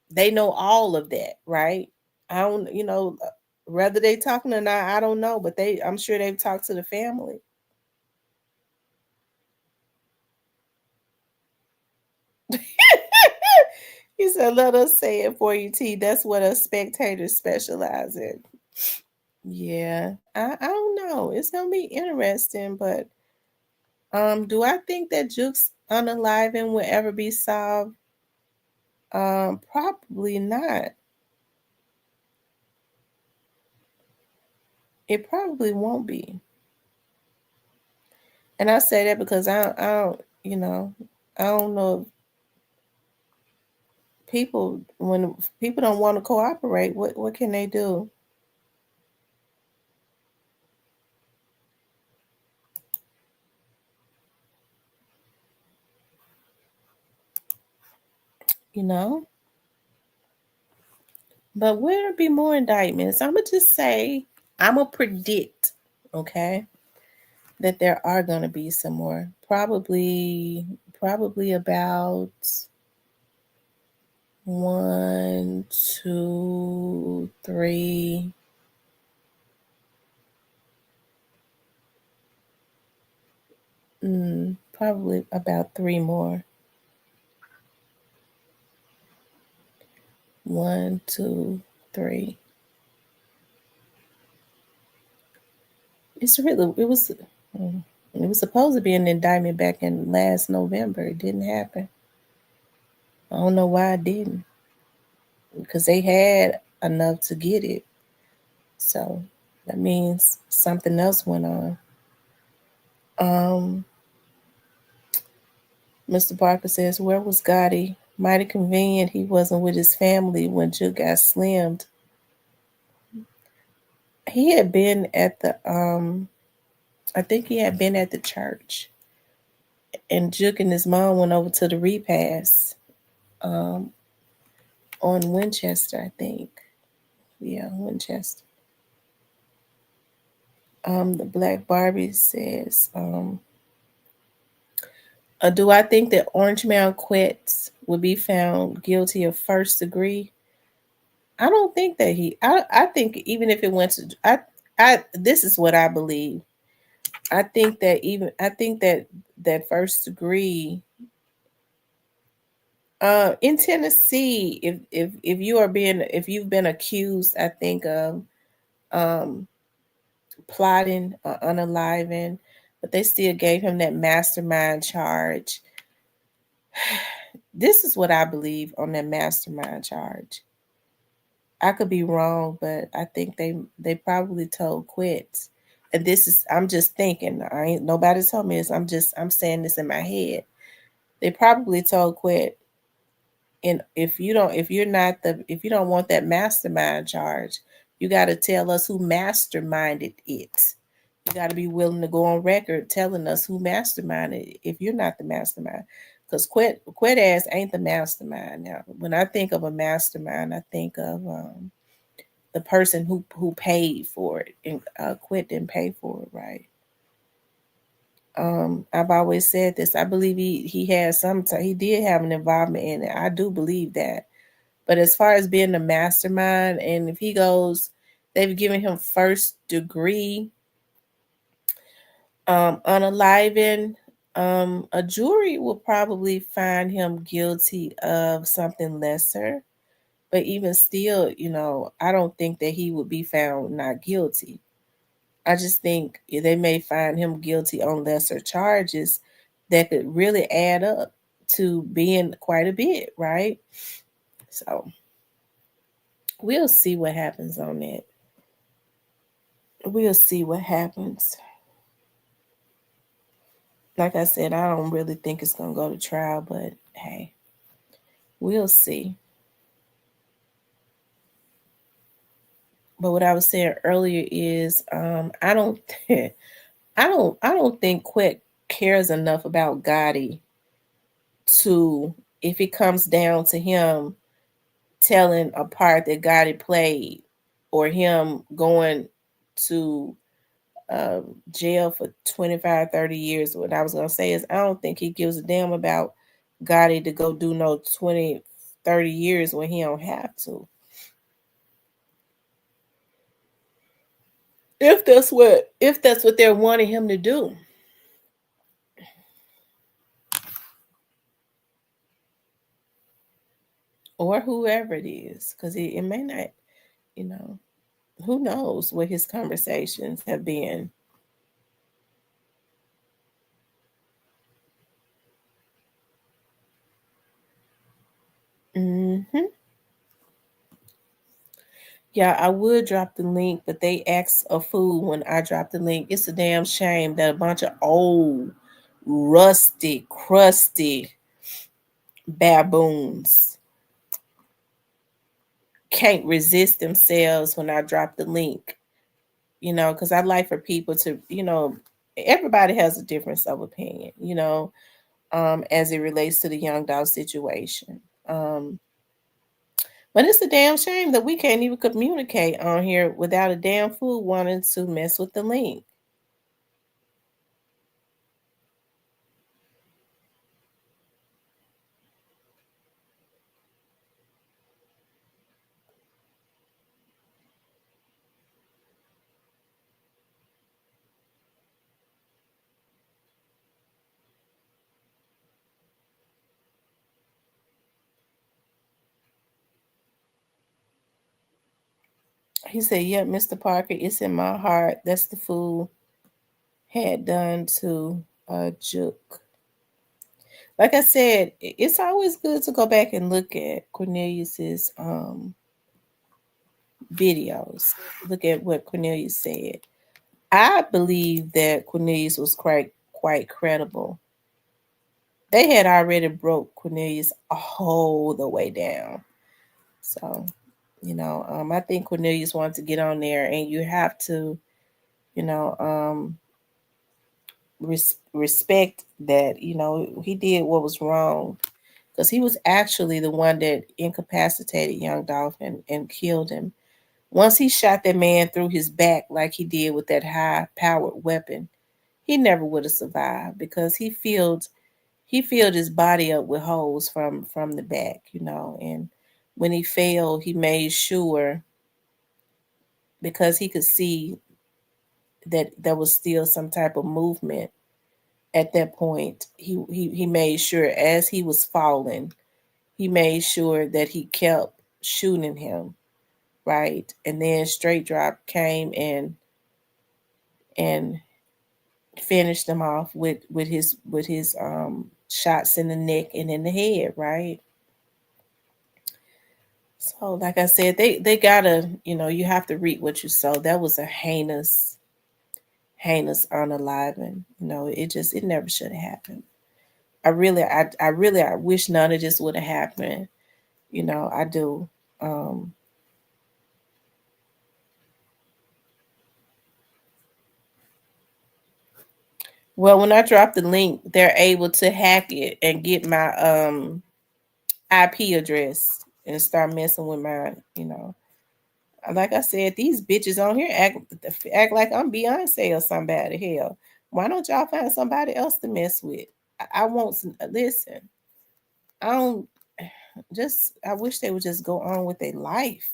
They know all of that, right? I don't, whether they talking or not, I don't know, but I'm sure they've talked to the family. He said, "Let us say it for you, T. That's what a spectator specialize in." Yeah, I don't know. It's gonna be interesting, but do I think that Juke's unaliving will ever be solved? Probably not. It probably won't be. And I say that because I don't know if when people don't want to cooperate, what can they do? You know? But will there be more indictments? I'm gonna just say, I'm gonna predict, okay, that there are gonna be some more. Probably about one, two, three. Probably about three more. One, two, three. It's really mm, it was supposed to be an indictment back in last November. It didn't happen. I don't know why it didn't. Because they had enough to get it. So that means something else went on. Um, Mr. Parker says, "Where was Gotti? Mighty convenient he wasn't with his family when Juke got slimmed. He had been at the I think he had been at the church, and Juke and his mom went over to the repast um on Winchester, I think. Yeah, Winchester. The Black Barbie says, do I think that Orange Mound Quets would be found guilty of first degree? I don't think that I think even if it went to this is what I believe. I think that that first degree in Tennessee, if you are being if you've been accused, I think of um plotting or unaliving, but they still gave him that mastermind charge. This is what I believe on that mastermind charge. I could be wrong, but I think they probably told quits. And this is I'm just thinking. I ain't nobody told me this. I'm saying this in my head. They probably told quit. And if you're not the if you don't want that mastermind charge, you got to tell us who masterminded it. You got to be willing to go on record telling us who masterminded it if you're not the mastermind. Because quit ass ain't the mastermind. Now, when I think of a mastermind, I think of the person who paid for it, and quit didn't pay for it, right? I've always said this. I believe he had he did have an involvement in it. I do believe that. But as far as being the mastermind, and if he goes, they've given him first degree unaliving. A jury will probably find him guilty of something lesser. But even still, I don't think that he would be found not guilty. I just think they may find him guilty on lesser charges that could really add up to being quite a bit, right? So we'll see what happens on that. We'll see what happens. Like I said, I don't really think it's going to go to trial, but hey, we'll see. But what I was saying earlier is, I don't, I don't think Quick cares enough about Gotti to, if it comes down to him telling a part that Gotti played, or him going to jail for 25, 30 years. What I was going to say is, I don't think he gives a damn about Gotti to go do no 20, 30 years when he don't have to. If that's what they're wanting him to do, or whoever it is, because it may not, you know, who knows what his conversations have been. Hmm. Yeah, I would drop the link, but they asked a fool when I dropped the link. It's a damn shame that a bunch of old, rusty, crusty baboons can't resist themselves when I drop the link. Because I like for people to, everybody has a difference of opinion, as it relates to the young dog situation. But it's a damn shame that we can't even communicate on here without a damn fool wanting to mess with the link. He said, "Yep, Mr. Parker, it's in my heart. That's the fool had done to Juke." Like I said, it's always good to go back and look at Cornelius's videos. Look at what Cornelius said. I believe that Cornelius was quite credible. They had already broke Cornelius all the way down. So, I think Cornelius wanted to get on there, and you have to, you know, respect that. He did what was wrong because he was actually the one that incapacitated Young Dolph and killed him. Once he shot that man through his back like he did with that high powered weapon, he never would have survived because he filled his body up with holes from the back, and when he fell, he made sure because he could see that there was still some type of movement at that point. He made sure as he was falling, he made sure that he kept shooting him, right? And then Straight Drop came and finished him off with his shots in the neck and in the head, right? So like I said, they gotta, you have to reap what you sow. That was a heinous unaliving. It never should have happened. I wish none of this would have happened. I do. Um, well, when I drop the link, they're able to hack it and get my IP address and start messing with my. Like I said, these bitches on here act like I'm Beyonce or somebody. Hell, why don't y'all find somebody else to mess with? I won't listen. I don't just. I wish they would just go on with their life.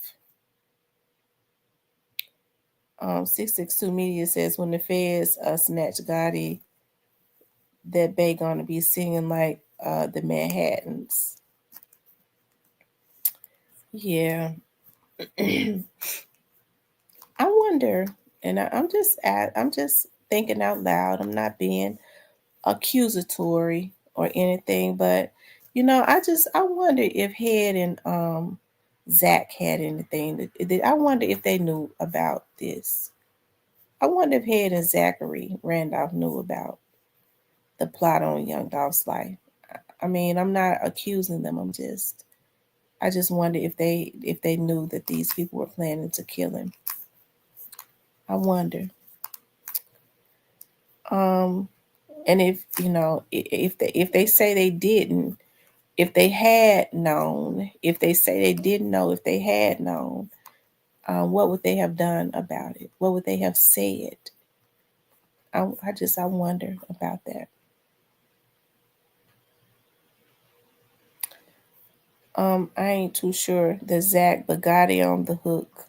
662 Media says when the feds snatch Gotti, that they gonna be singing like the Manhattans. Yeah, I wonder, and I'm just thinking out loud. I'm not being accusatory or anything, but I wonder if Head and Zach had anything. I wonder if they knew about this. I wonder if Head and Zachary Randolph knew about the plot on Young Dolph's life. I mean, I'm not accusing them. I just wonder if they knew that these people were planning to kill him. I wonder. Um, and if they say they didn't, if they had known, if they say they didn't know, if they had known, what would they have done about it? What would they have said? I wonder about that. I ain't too sure the Zach Bugatti on the hook.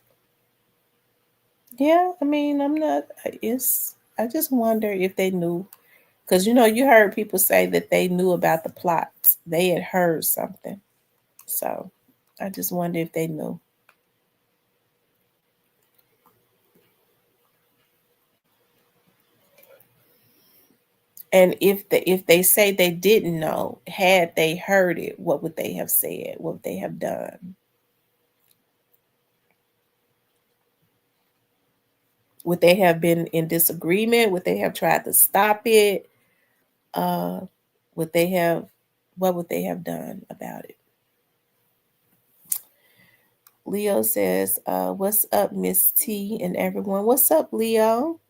Yeah, I mean, I'm not. I just wonder if they knew, because you heard people say that they knew about the plots. They had heard something, so I just wonder if they knew. And if they say they didn't know, had they heard it, what would they have said? What would they have done? Would they have been in disagreement? Would they have tried to stop it? Uh, would they have? What would they have done about it? Leo says, "What's up, Miss T and everyone? What's up, Leo?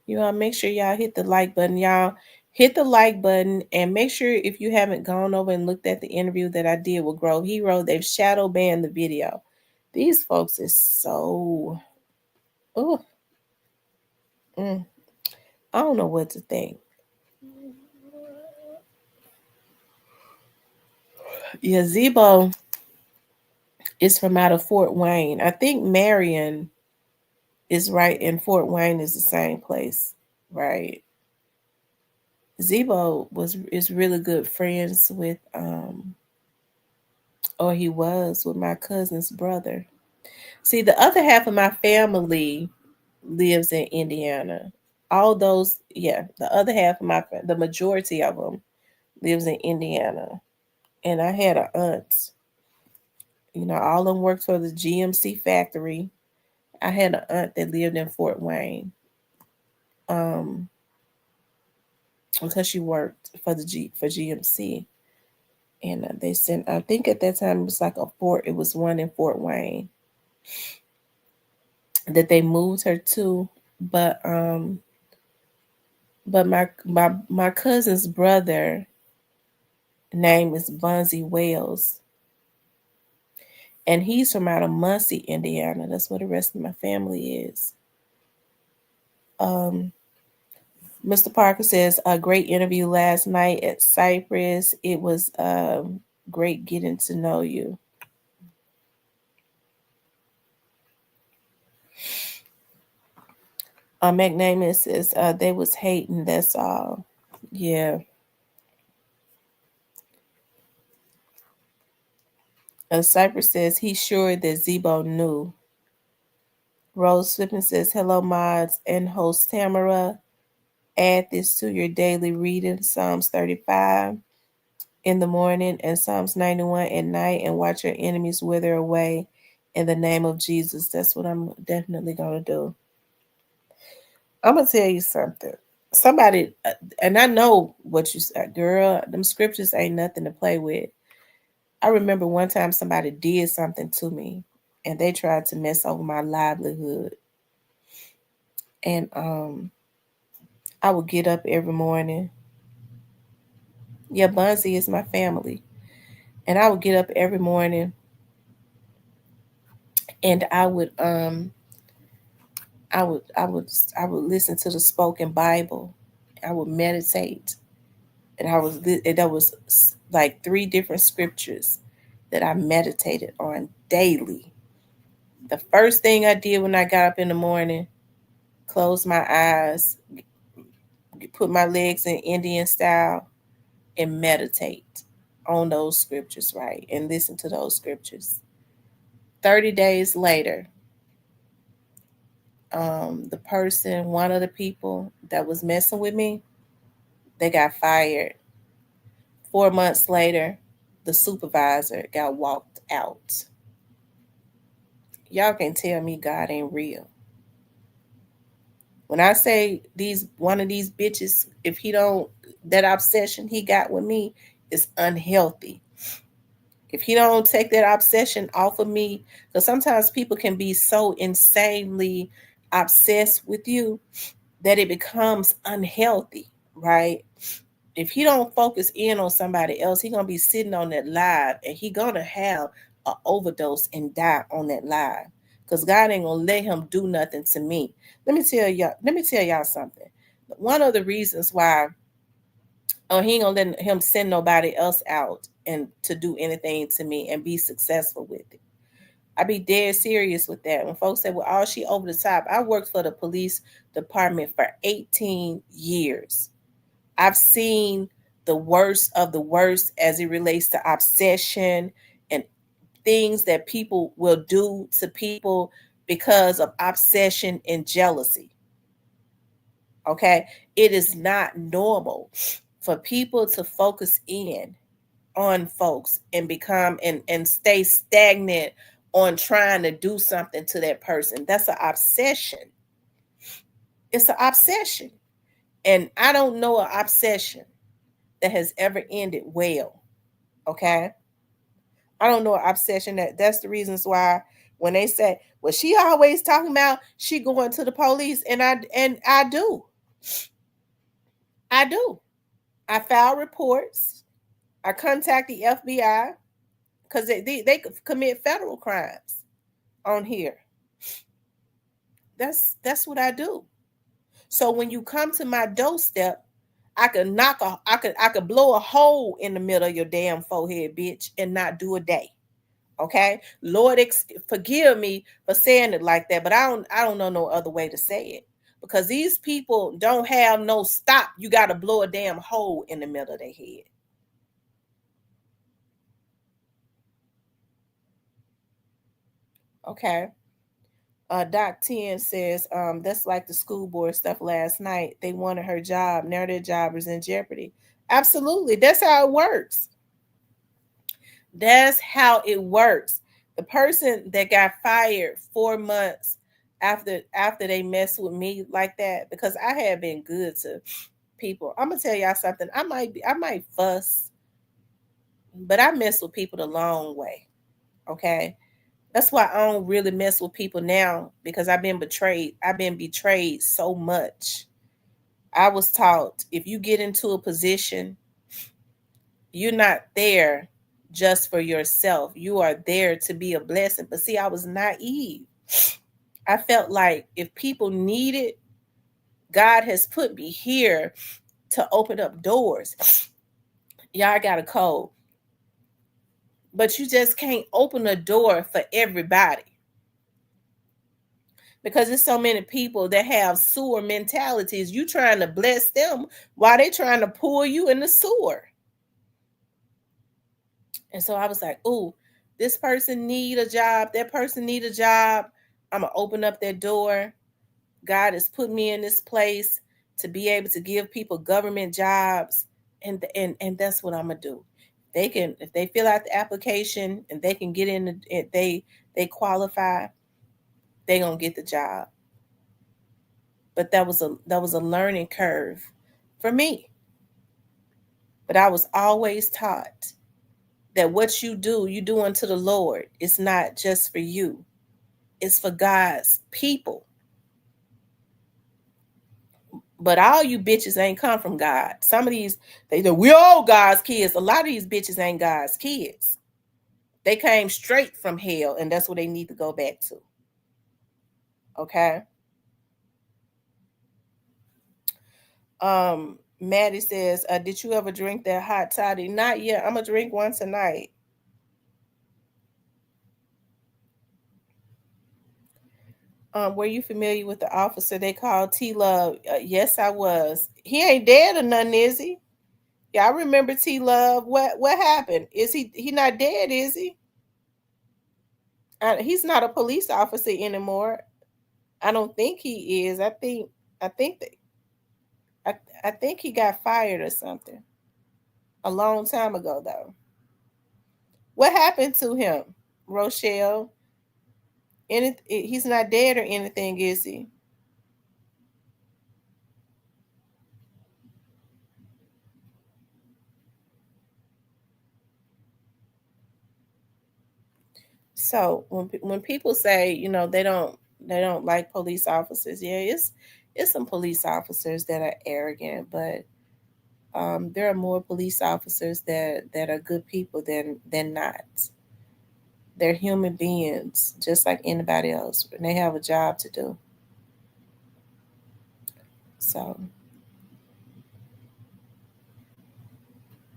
Make sure y'all hit the like button, y'all. hit the like button and make sure if you haven't gone over and looked at the interview that I did with Grove Hero, they've shadow banned the video. These folks is so, oh, mm, I don't know what to think. Yeah, Zebo is from out of Fort Wayne. I think Marion is right, and Fort Wayne is the same place, right? Zebo was is really good friends with or he was with my cousin's brother. See, the other half of my family lives in Indiana. All those, yeah, the other half of the majority of them lives in Indiana. And I had an aunt, you know, all of them worked for the GMC factory. I had an aunt that lived in Fort Wayne, um, because she worked for for GMC. And they sent, I think at that time it was like a fort, it was one in Fort Wayne that they moved her to. But my cousin's brother name is Bunzy Wells, and he's from out of Muncie, Indiana. That's where the rest of my family is. Um, Mr. Parker says a great interview last night at Cypress. It was great getting to know you. McNamee says they was hating. That's all. Yeah. Cypress says he's sure that Zebo knew. Rose Flippin says hello, mods and host Tamara. Add this to your daily reading: Psalms 35 in the morning and Psalms 91 at night, and watch your enemies wither away in the name of Jesus. That's what I'm definitely going to do. I'm going to tell you something. Somebody, and I know what you said, girl, them scriptures ain't nothing to play with. I remember one time somebody did something to me and they tried to mess over my livelihood. And I would get up every morning. Yeah, Bunzy is my family. And I would get up every morning and I would I would I would listen to the spoken Bible. I would meditate, and that was like three different scriptures that I meditated on daily. The first thing I did when I got up in the morning, close my eyes, put my legs in Indian style, and meditate on those scriptures, right? And listen to those scriptures. 30 days later, one of the people that was messing with me, they got fired. 4 months later, the supervisor got walked out. Y'all can tell me God ain't real. When I say one of these bitches, if he don't, that obsession he got with me is unhealthy. If he don't take that obsession off of me, because sometimes people can be so insanely obsessed with you that it becomes unhealthy, right? If he don't focus in on somebody else, he gonna be sitting on that live and he gonna have an overdose and die on that live. Cause God ain't gonna let him do nothing to me. Let me tell y'all something. One of the reasons why he ain't gonna let him send nobody else out and to do anything to me and be successful with it. I be dead serious with that. When folks say, well, oh, she over the top. I worked for the police department for 18 years. I've seen the worst of the worst as it relates to obsession and things that people will do to people because of obsession and jealousy. Okay? It is not normal for people to focus in on folks and and stay stagnant on trying to do something to that person. That's an obsession. It's an obsession. And I don't know an obsession that has ever ended well. Okay. I don't know an obsession that's the reasons why when they say, well, she always talking about she going to the police, and I do. I do. I file reports. I contact the FBI because they commit federal crimes on here. That's what I do. So when you come to my doorstep, I could blow a hole in the middle of your damn forehead, bitch, and not do a day. Okay, Lord, forgive me for saying it like that, but I don't know no other way to say it because these people don't have no stop. You got to blow a damn hole in the middle of their head. Okay. Doc 10 says, that's like the school board stuff last night. They wanted her job. Now their job is in jeopardy. Absolutely. That's how it works. That's how it works. The person that got fired 4 months after they messed with me like that, because I have been good to people. I'm gonna tell y'all something. I might fuss, but I mess with people the long way. Okay. That's why I don't really mess with people now because I've been betrayed. I've been betrayed so much. I was taught if you get into a position, you're not there just for yourself. You are there to be a blessing. But see, I was naive. I felt like if people needed, God has put me here to open up doors. Yeah, I got a code. But you just can't open a door for everybody. Because there's so many people that have sewer mentalities. You trying to bless them while they trying to pull you in the sewer. And so I was like, "Ooh, this person need a job. That person need a job. I'm gonna open up that door. God has put me in this place to be able to give people government jobs, and that's what I'm gonna do. They can, if they fill out the application and they can get in, they qualify. They gonna get the job. But that was a learning curve for me. But I was always taught that what you do unto the Lord. It's not just for you. It's for God's people. But all you bitches ain't come from God. Some of these, they know we all God's kids. A lot of these bitches ain't God's kids. They came straight from hell, and that's what they need to go back to. Okay. Maddie says, did you ever drink that hot toddy? Not yet. I'm gonna drink one tonight. Were you familiar with the officer they called T Love? Yes, I was. He ain't dead or nothing, is he? Yeah, I remember T Love. What happened? Is he not dead? Is he? He's not a police officer anymore. I don't think he is. I think that I I think he got fired or something a long time ago though. What happened to him, Rochelle? He's not dead or anything, is he? So when people say they don't like police officers, yeah, it's some police officers that are arrogant, but there are more police officers that are good people than not. They're human beings just like anybody else, and they have a job to do. So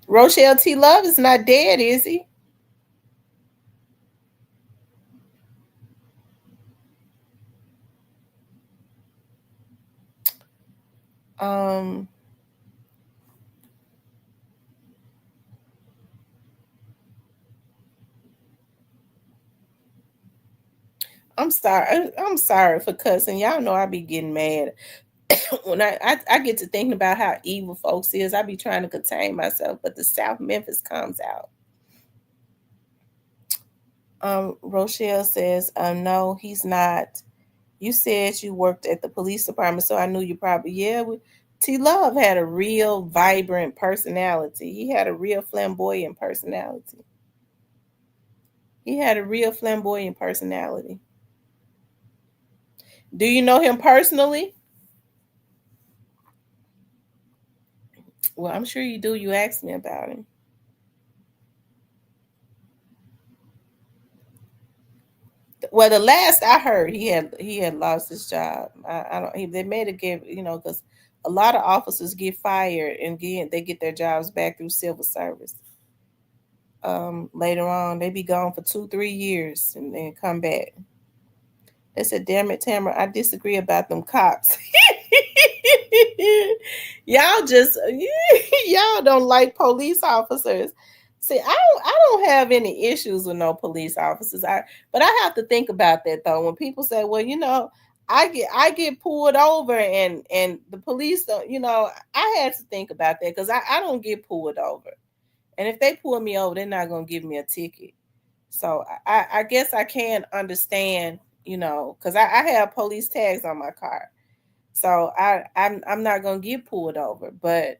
Rochelle T. Love is not dead, is he? Um, I'm sorry. I'm sorry for cussing. Y'all know I be getting mad when I get to thinking about how evil folks is. I be trying to contain myself, but the South Memphis comes out. Rochelle says, no, he's not. You said you worked at the police department, so I knew you probably, yeah. T Love had a real vibrant personality. He had a real flamboyant personality. He had a real flamboyant personality. Do you know him personally? Well, I'm sure you do. You asked me about him. Well, the last I heard, he had lost his job. I don't. They made it give because a lot of officers get fired and they get their jobs back through civil service. Later on, they be gone for 2 3 years and then come back. They said, "Damn it, Tamara, I disagree about them cops." Y'all just y'all don't like police officers. See, I don't have any issues with no police officers. But I have to think about that though. When people say, "Well, I get pulled over and the police don't," I had to think about that because I don't get pulled over. And if they pull me over, they're not gonna give me a ticket. So I guess I can understand, because I have police tags on my car. So I'm not gonna get pulled over. But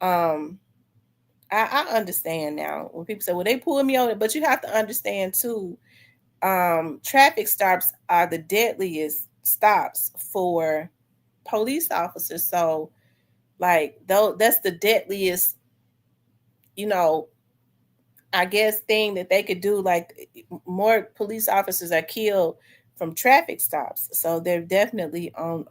um I understand now when people say, well, they pulled me over, but you have to understand too, traffic stops are the deadliest stops for police officers. So like though that's the deadliest, you know, I guess thing that they could do. Like more police officers are killed from traffic stops. So they're definitely on.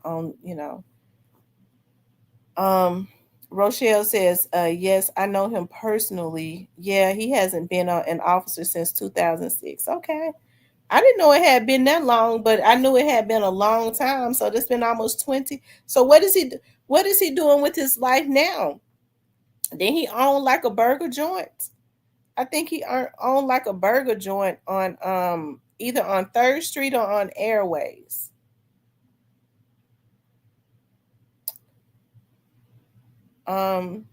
Um Rochelle says, yes, I know him personally. Yeah, he hasn't been an officer since 2006. Okay. I didn't know it had been that long, but I knew it had been a long time. So that's been almost 20. So what is he doing with his life now? Then he owned like a burger joint. I think he owned like a burger joint on either on Third Street or on Airways. Um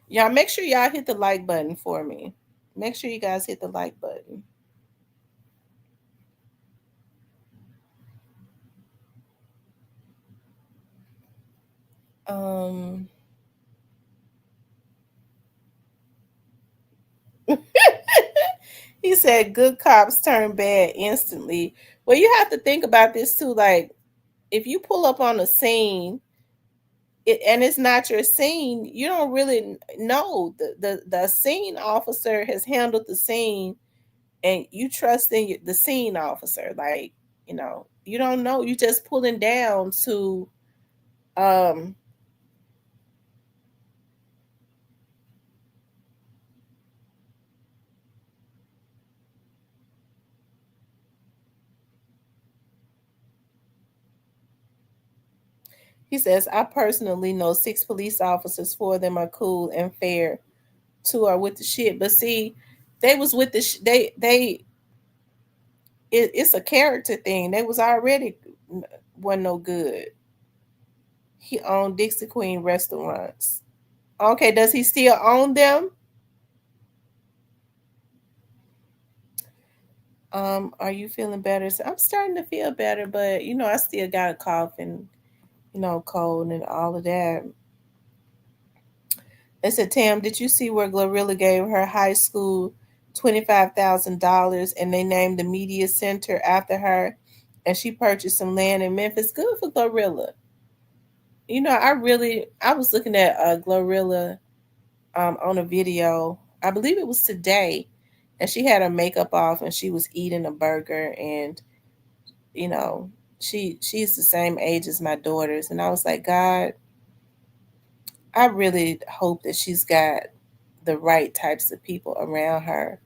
Y'all make sure y'all hit the like button for me. Make sure you guys hit the like button. Um he said good cops turn bad instantly. Well, you have to think about this too. Like if you pull up on a scene and it's not your scene, you don't really know. The scene officer has handled the scene and you trust in the scene officer. Like, you don't know. You just pulling down to um he says, I personally know 6 police officers. 4 of them are cool and fair. 2 are with the shit. But see, they was with the it's a character thing. They was already wasn't no good. He owned Dixie Queen restaurants. Okay, does he still own them? Are you feeling better? So I'm starting to feel better, but I still got a cough and cold and all of that. They said, Tam, did you see where Glorilla gave her high school $25,000 and they named the media center after her, and she purchased some land in Memphis? Good for Glorilla. I was looking at Glorilla on a video. I believe it was today, and she had her makeup off and she was eating a burger, and you know she's the same age as my daughters, and I was like, God, I really hope that she's got the right types of people around her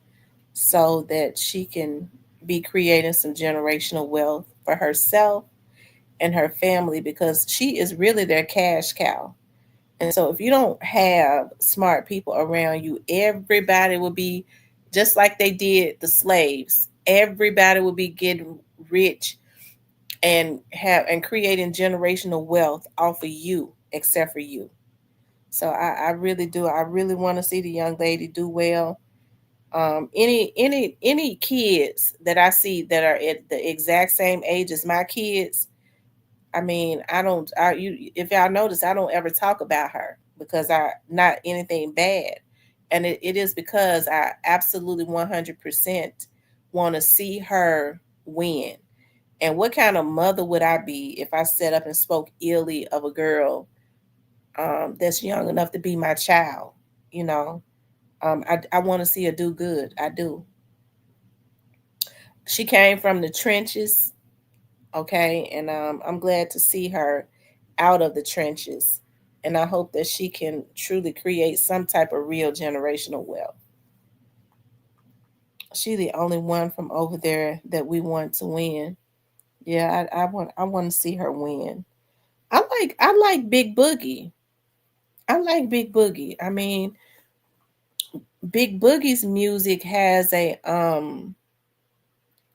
so that she can be creating some generational wealth for herself and her family, because she is really their cash cow. And so if you don't have smart people around you, everybody will be just like they did the slaves. Everybody will be getting rich and creating generational wealth off of you, except for you. So I really do. I really want to see the young lady do well. Any kids that I see that are at the exact same age as my kids, I mean, I don't. If y'all notice, I don't ever talk about her because I not anything bad, and it is because I absolutely 100% want to see her win. And what kind of mother would I be if I set up and spoke illy of a girl that's young enough to be my child? You know, I want to see her do good. I do. She came from the trenches, okay, and I'm glad to see her out of the trenches. And I hope that she can truly create some type of real generational wealth. She the only one from over there that we want to win. Yeah, I want to see her win. I like Big Boogie. I like Big Boogie. I mean, Big Boogie's music has a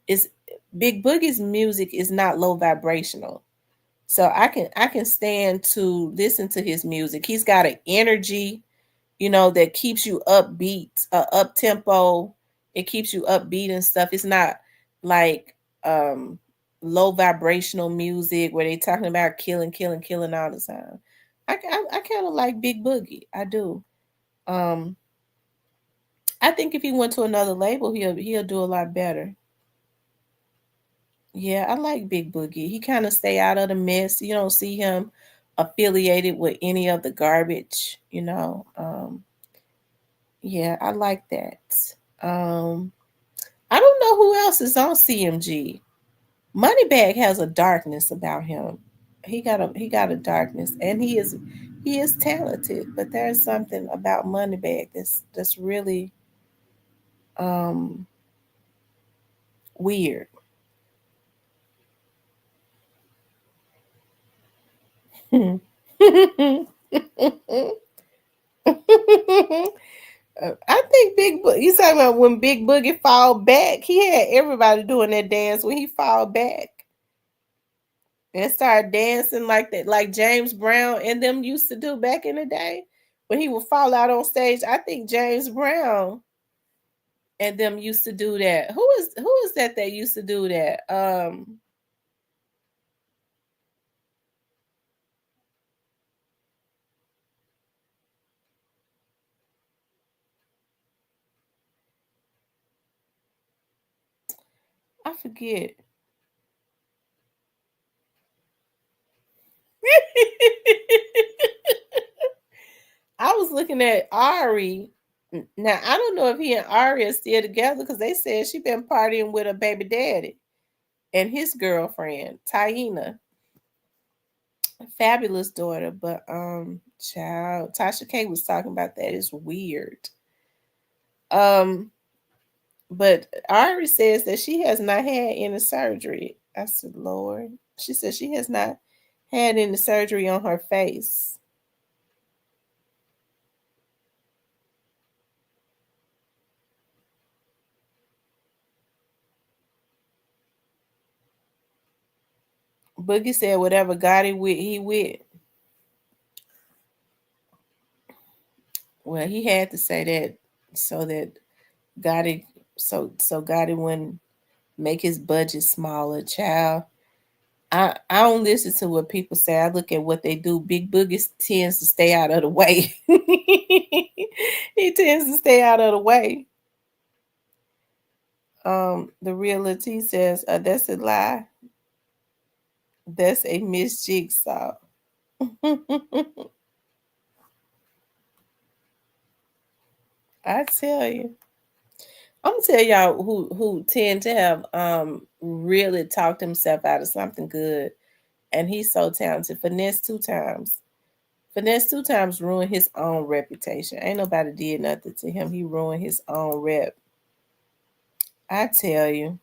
is Big Boogie's music is not low vibrational. So I can stand to listen to his music. He's got an energy, that keeps you upbeat, up tempo. It keeps you upbeat and stuff. It's not like um low vibrational music where they talking about killing, killing, killing all the time. I kind of like Big Boogie. I do. Um, I think if he went to another label, he'll do a lot better. Yeah, I like Big Boogie. He kind of stay out of the mess. You don't see him affiliated with any of the garbage. Yeah, I like that. Um, I don't know who else is on CMG. Moneybag has a darkness about him. He got a darkness, and he is talented. But there's something about Moneybag that's really um weird. I think you talking about when Big Boogie fall back? He had everybody doing that dance when he fall back and start dancing like that, like James Brown and them used to do back in the day when he would fall out on stage. I think James Brown and them used to do that. Who is that used to do that? I forget. I was looking at Ari. Now I don't know if he and Ari are still together because they said she been partying with her baby daddy and his girlfriend, Taina. Fabulous daughter, but child, Tasha K was talking about that. It's weird. Um, but Ari says that she has not had any surgery. I said, Lord. She said she has not had any surgery on her face. Boogie said whatever God he with. Well, he had to say that so that Gotti so Gotti wouldn't make his budget smaller, child. I don't listen to what people say. I look at what they do. Big Boogie tends to stay out of the way. He tends to stay out of the way. The reality says that's a lie. That's a Miss Jigsaw. I tell you. I'm gonna tell y'all who tend to have really talked himself out of something good, and he's so talented. Finesse two times ruined his own reputation. Ain't nobody did nothing to him. He ruined his own rep. I tell you.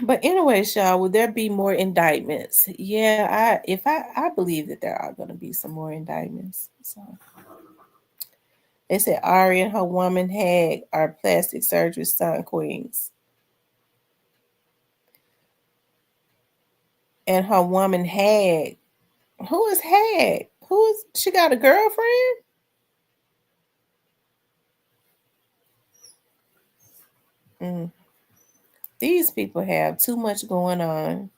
But anyway, y'all, will there be more indictments? Yeah, I believe that there are gonna be some more indictments. So they said Ari and her woman Hag are plastic surgery stunt queens. And her woman Hag. Who is Hag? Who is she got a girlfriend? Mm. These people have too much going on.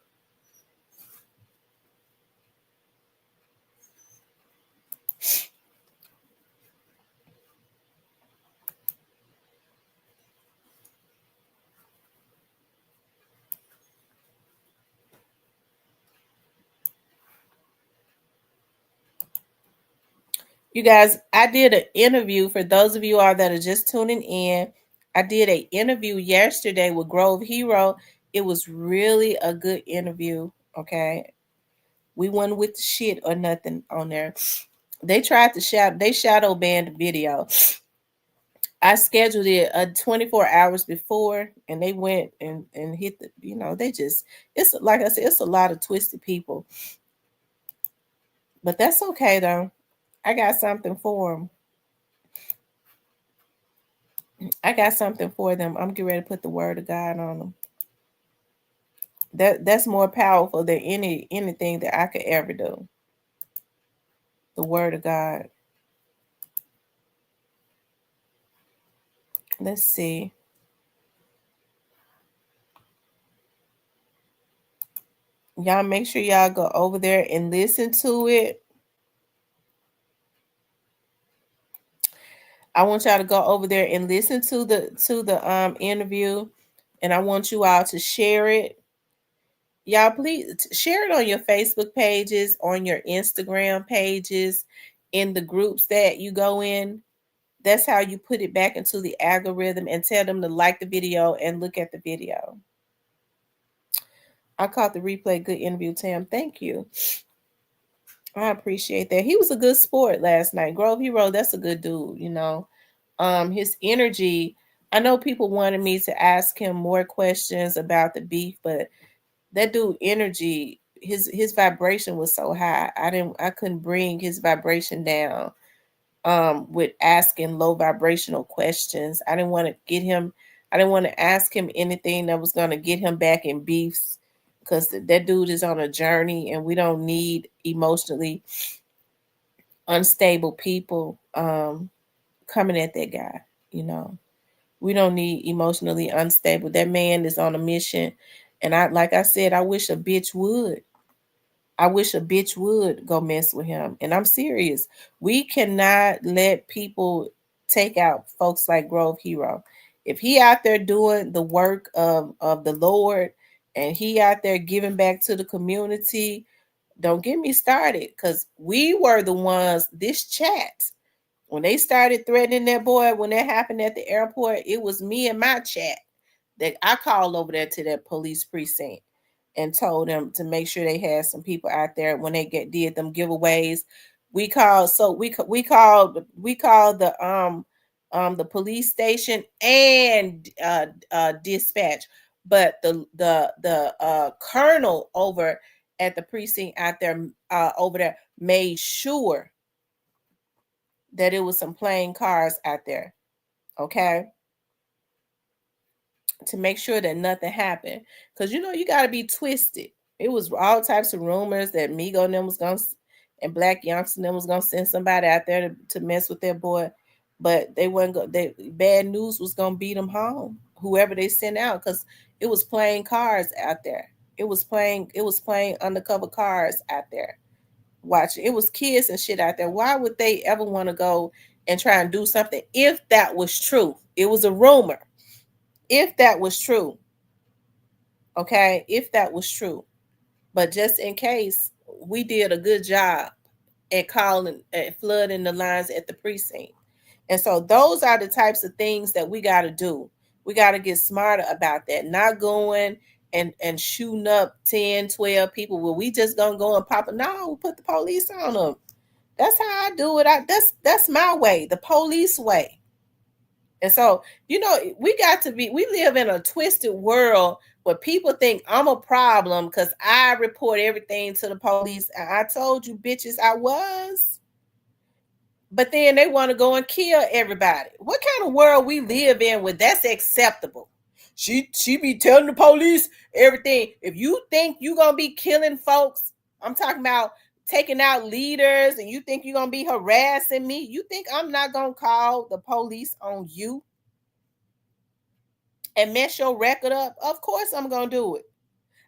You guys, I did an interview for those of you all that are just tuning in. I did an interview yesterday with Grove Hero. It was really a good interview. Okay. We went with the shit or nothing on there. They tried to they shadow banned the video. I scheduled it 24 hours before, and they went and hit the, they just, it's like I said, it's a lot of twisted people, but that's okay though. I got something for them. I got something for them. I'm getting ready to put the word of God on them. That's more powerful than anything that I could ever do. The word of God. Let's see. Y'all make sure y'all go over there and listen to it. I want y'all to go over there and listen to the interview, and I want you all to share it. Y'all please share it on your Facebook pages, on your Instagram pages, in the groups that you go in. That's how you put it back into the algorithm, and tell them to like the video and look at the video. I caught the replay. Good interview, Tam. Thank you. I appreciate that. He was a good sport last night. Grove Hero, that's a good dude, His energy, I know people wanted me to ask him more questions about the beef, but that dude energy, his vibration was so high. I couldn't bring his vibration down with asking low vibrational questions. I didn't want to ask him anything that was going to get him back in beefs, because that dude is on a journey, and we don't need emotionally unstable people coming at that guy. We don't need emotionally unstable. That man is on a mission, and like I said, I wish a bitch would. I wish a bitch would go mess with him. And I'm serious. We cannot let people take out folks like Grove Hero. If he out there doing the work of the Lord, and he out there giving back to the community, don't get me started, because we were the ones, this chat, when they started threatening that boy, when that happened at the airport, it was me and my chat that I called over there to that police precinct and told them to make sure they had some people out there when they did them giveaways. We called the police station and dispatch, but the colonel over at the precinct out there over there made sure that it was some plain cars out there, okay, to make sure that nothing happened. Because you got to be twisted. It was all types of rumors that Migo and them was gonna, and Black Youngster and them was gonna send somebody out there to mess with their boy, but they wasn't go. They bad news was gonna beat them home. Whoever they sent out, because it was plain cars out there. It was playing undercover cars out there. Watching, it was kids and shit out there. Why would they ever want to go and try and do something if that was true? It was a rumor. If that was true, okay, if that was true. But just in case, we did a good job at calling, at flooding the lines at the precinct. And so those are the types of things that we got to do. We got to get smarter about that. Not going and shooting up 10, 12 people. Well, we just gonna go and pop it. No, put the police on them. That's how I do it. That's my way, the police way. And so, we live in a twisted world where people think I'm a problem because I report everything to the police. I told you bitches I was. But then they want to go and kill everybody. What kind of world we live in where that's acceptable? She be telling the police everything. If you think you gonna be killing folks, I'm talking about taking out leaders, and you think you're gonna be harassing me, you think I'm not gonna call the police on you and mess your record up? Of course I'm gonna do it.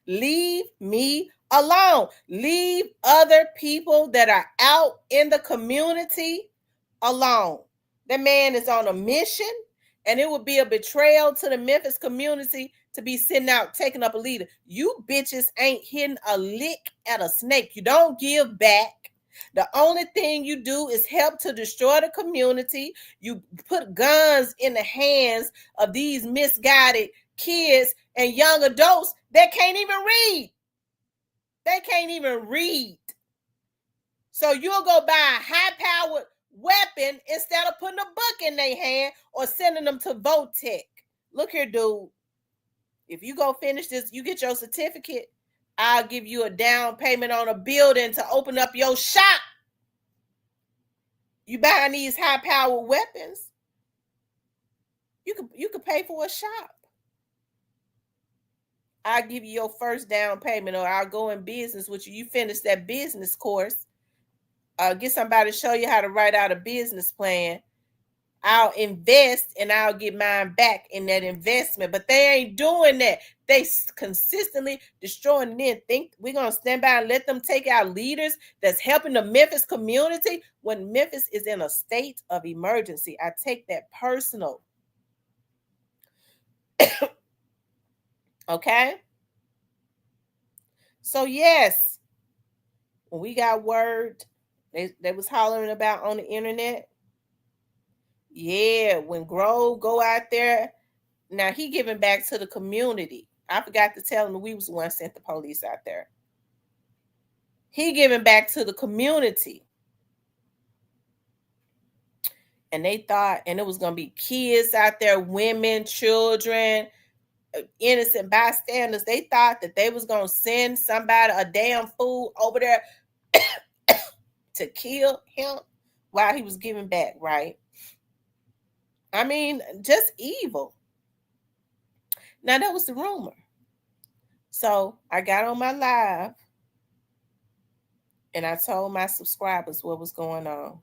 Leave me alone. Leave other people that are out in the community alone. That man is on a mission, and it would be a betrayal to the Memphis community to be sitting out taking up a leader. You bitches ain't hitting a lick at a snake. You don't give back. The only thing you do is help to destroy the community. You put guns in the hands of these misguided kids and young adults that can't even read. They can't even read. So you'll go buy a high-powered weapon instead of putting a book in their hand or sending them to Votech. Look here, dude. If you go finish this, you get your certificate, I'll give you a down payment on a building to open up your shop. You buying these high-powered weapons, you could pay for a shop. I'll give you your first down payment, or I'll go in business with you. You finish that business course. Get somebody to show you how to write out a business plan. I'll invest and I'll get mine back in that investment. But they ain't doing that. They consistently destroying, and then think we're going to stand by and let them take out leaders that's helping the Memphis community when Memphis is in a state of emergency. I take that personal. Okay? So yes, when we got word they was hollering about on the internet, yeah, when Grove go out there, now he giving back to the community. I forgot to tell him we was the one sent the police out there. He giving back to the community. And they thought, and it was going to be kids out there, women, children, innocent bystanders. They thought that they was going to send somebody, a damn fool over there to kill him while he was giving back, right? I mean, just evil. Now, that was the rumor. So I got on my live and I told my subscribers what was going on.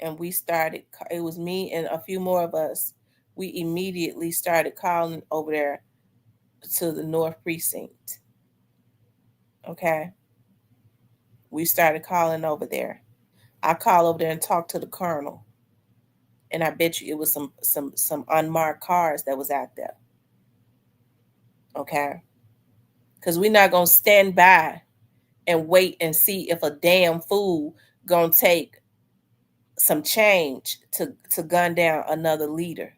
And we started, it was me and a few more of us. We immediately started calling over there to the North Precinct. Okay. We started calling over there. I call over there and talk to the colonel. And I bet you it was some unmarked cars that was out there. Okay. Because we're not going to stand by and wait and see if a damn fool going to take some change to gun down another leader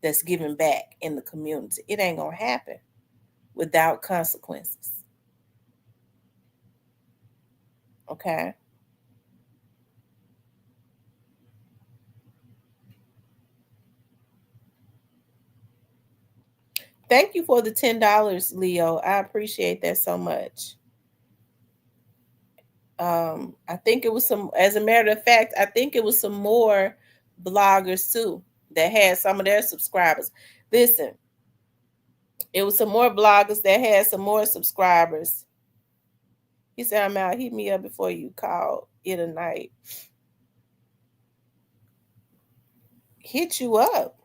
that's giving back in the community. It ain't going to happen without consequences. Okay. Thank you for the $10, Leo. I appreciate that so much. I think it was some, as a matter of fact, I think it was some more bloggers too that had some of their subscribers. Listen, it was some more bloggers that had some more subscribers. He said, I'm out. Hit me up before you call it a night. Hit you up.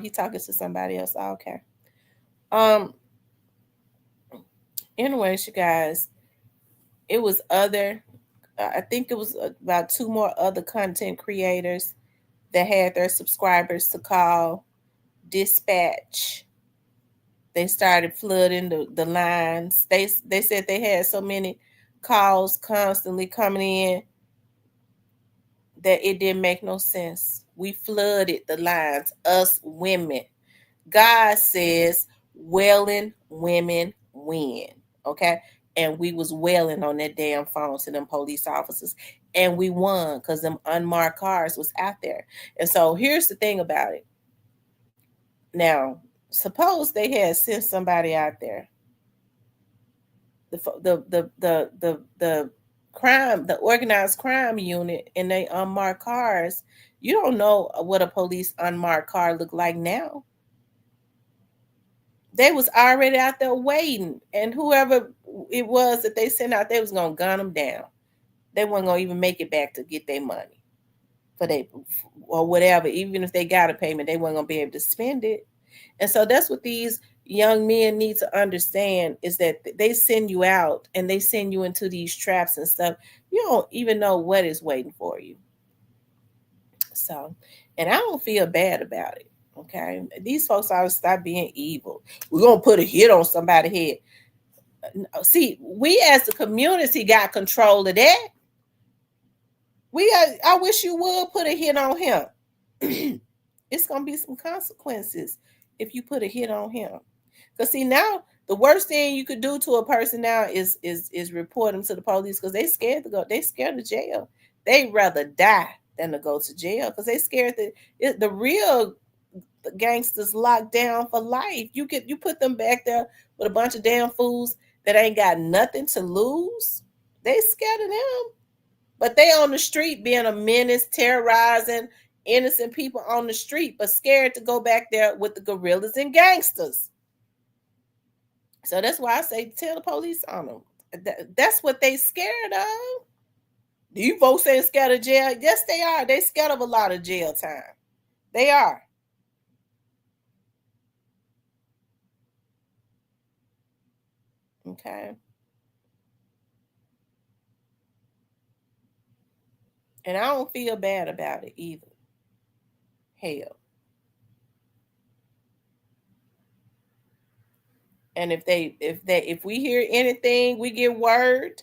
He talking to somebody else. Oh, okay. Anyways, you guys, it was other, I think it was about two more other content creators that had their subscribers to call dispatch. They started flooding the lines. They said they had so many calls constantly coming in that it didn't make no sense. We flooded the lines, us women. God says, wailing women win. Okay? And we was wailing on that damn phone to them police officers. And we won because them unmarked cars was out there. And so here's the thing about it. Now, suppose they had sent somebody out there. The crime, the organized crime unit, and they unmarked cars. You don't know what a police unmarked car look like now. They was already out there waiting, and whoever it was that they sent out, they was gonna gun them down. They weren't gonna even make it back to get their money for they or whatever. Even if they got a payment, they weren't gonna be able to spend it. And so that's what these young men need to understand, is that they send you out and they send you into these traps and stuff. You don't even know what is waiting for you. So, and I don't feel bad about it. Okay, these folks ought to stop being evil. We're gonna put a hit on somebody's head. See, we as the community got control of that. I wish you would put a hit on him. It's gonna be some consequences if you put a hit on him. Cause see now the worst thing you could do to a person now is report them to the police because they scared to go. They scared of jail. They rather die than to go to jail because they scared that the real gangsters locked down for life. You put them back there with a bunch of damn fools that ain't got nothing to lose. They scared of them. But they on the street being a menace, terrorizing innocent people on the street, but scared to go back there with the gorillas and gangsters. So that's why I say tell the police on them. That's what they scared of. You folks ain't scared of jail. Yes, they are. They scared of a lot of jail time. They are. Okay. And I don't feel bad about it either. Hell. And if we hear anything, we get word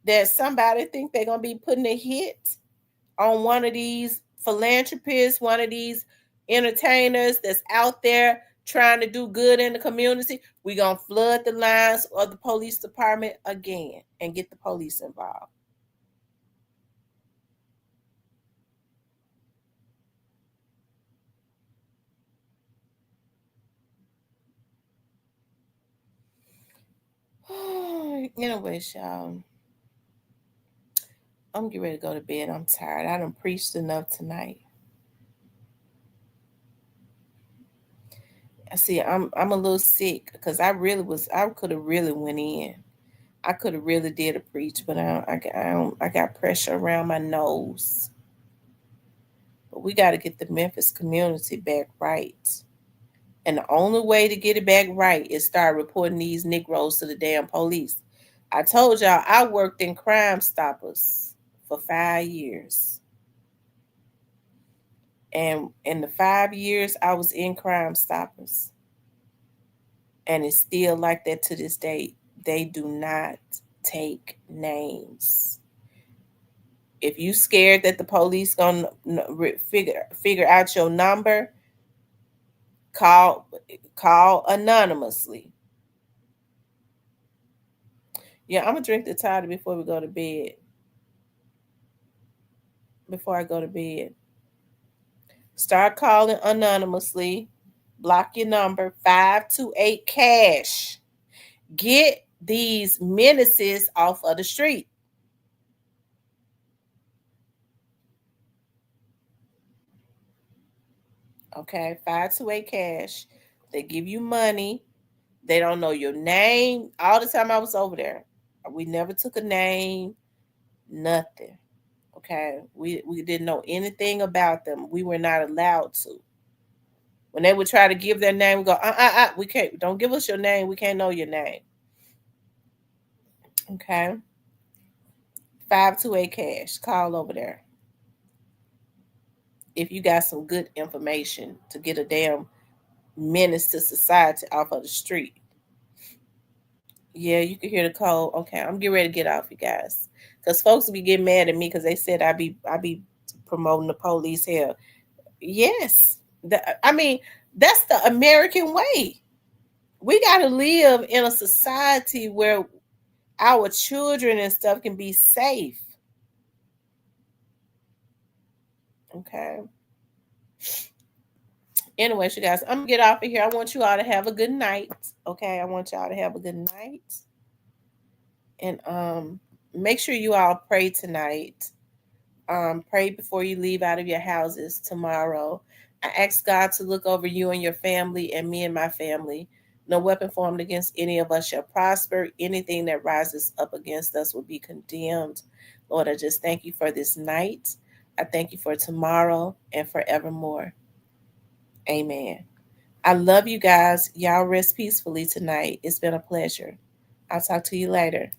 that somebody think they're gonna be putting a hit on one of these philanthropists, one of these entertainers that's out there trying to do good in the community, we're gonna flood the lines of the police department again and get the police involved. Anyway, y'all, I'm getting ready to go to bed. I'm tired. I done preached enough tonight. I see. I'm a little sick because I really was. I could have really went in. I could have really did a preach, but I got pressure around my nose. But we got to get the Memphis community back right. And the only way to get it back right is start reporting these Negroes to the damn police. I told y'all I worked in Crime Stoppers for 5 years. And in the 5 years I was in Crime Stoppers, and it's still like that to this day. They do not take names. If you scared that the police gonna figure out your number, call call anonymously. Yeah, I'm gonna drink the toddy before we go to bed. Before I go to bed, start calling anonymously. Block your number 528 cash. Get these menaces off of the street. Okay, 528 cash. They give you money. They don't know your name. All the time I was over there, we never took a name, nothing. Okay, we didn't know anything about them. We were not allowed to. When they would try to give their name, we go, we can't. Don't give us your name. We can't know your name. Okay, 528 cash. Call over there if you got some good information to get a damn menace to society off of the street. Yeah, you can hear the code. Okay, I'm getting ready to get off, you guys, because folks will be getting mad at me because they said I be promoting the police here. Yes, I mean that's the American way. We got to live in a society where our children and stuff can be safe. Okay. Anyways, you guys, I'm gonna get off of here. I want you all to have a good night. Okay, I want y'all to have a good night, and make sure you all pray tonight. Pray before you leave out of your houses tomorrow. I ask God to look over you and your family and me and my family. No weapon formed against any of us shall prosper. Anything that rises up against us will be condemned. Lord, I just thank you for this night. I thank you for tomorrow and forevermore. Amen. I love you guys. Y'all rest peacefully tonight. It's been a pleasure. I'll talk to you later.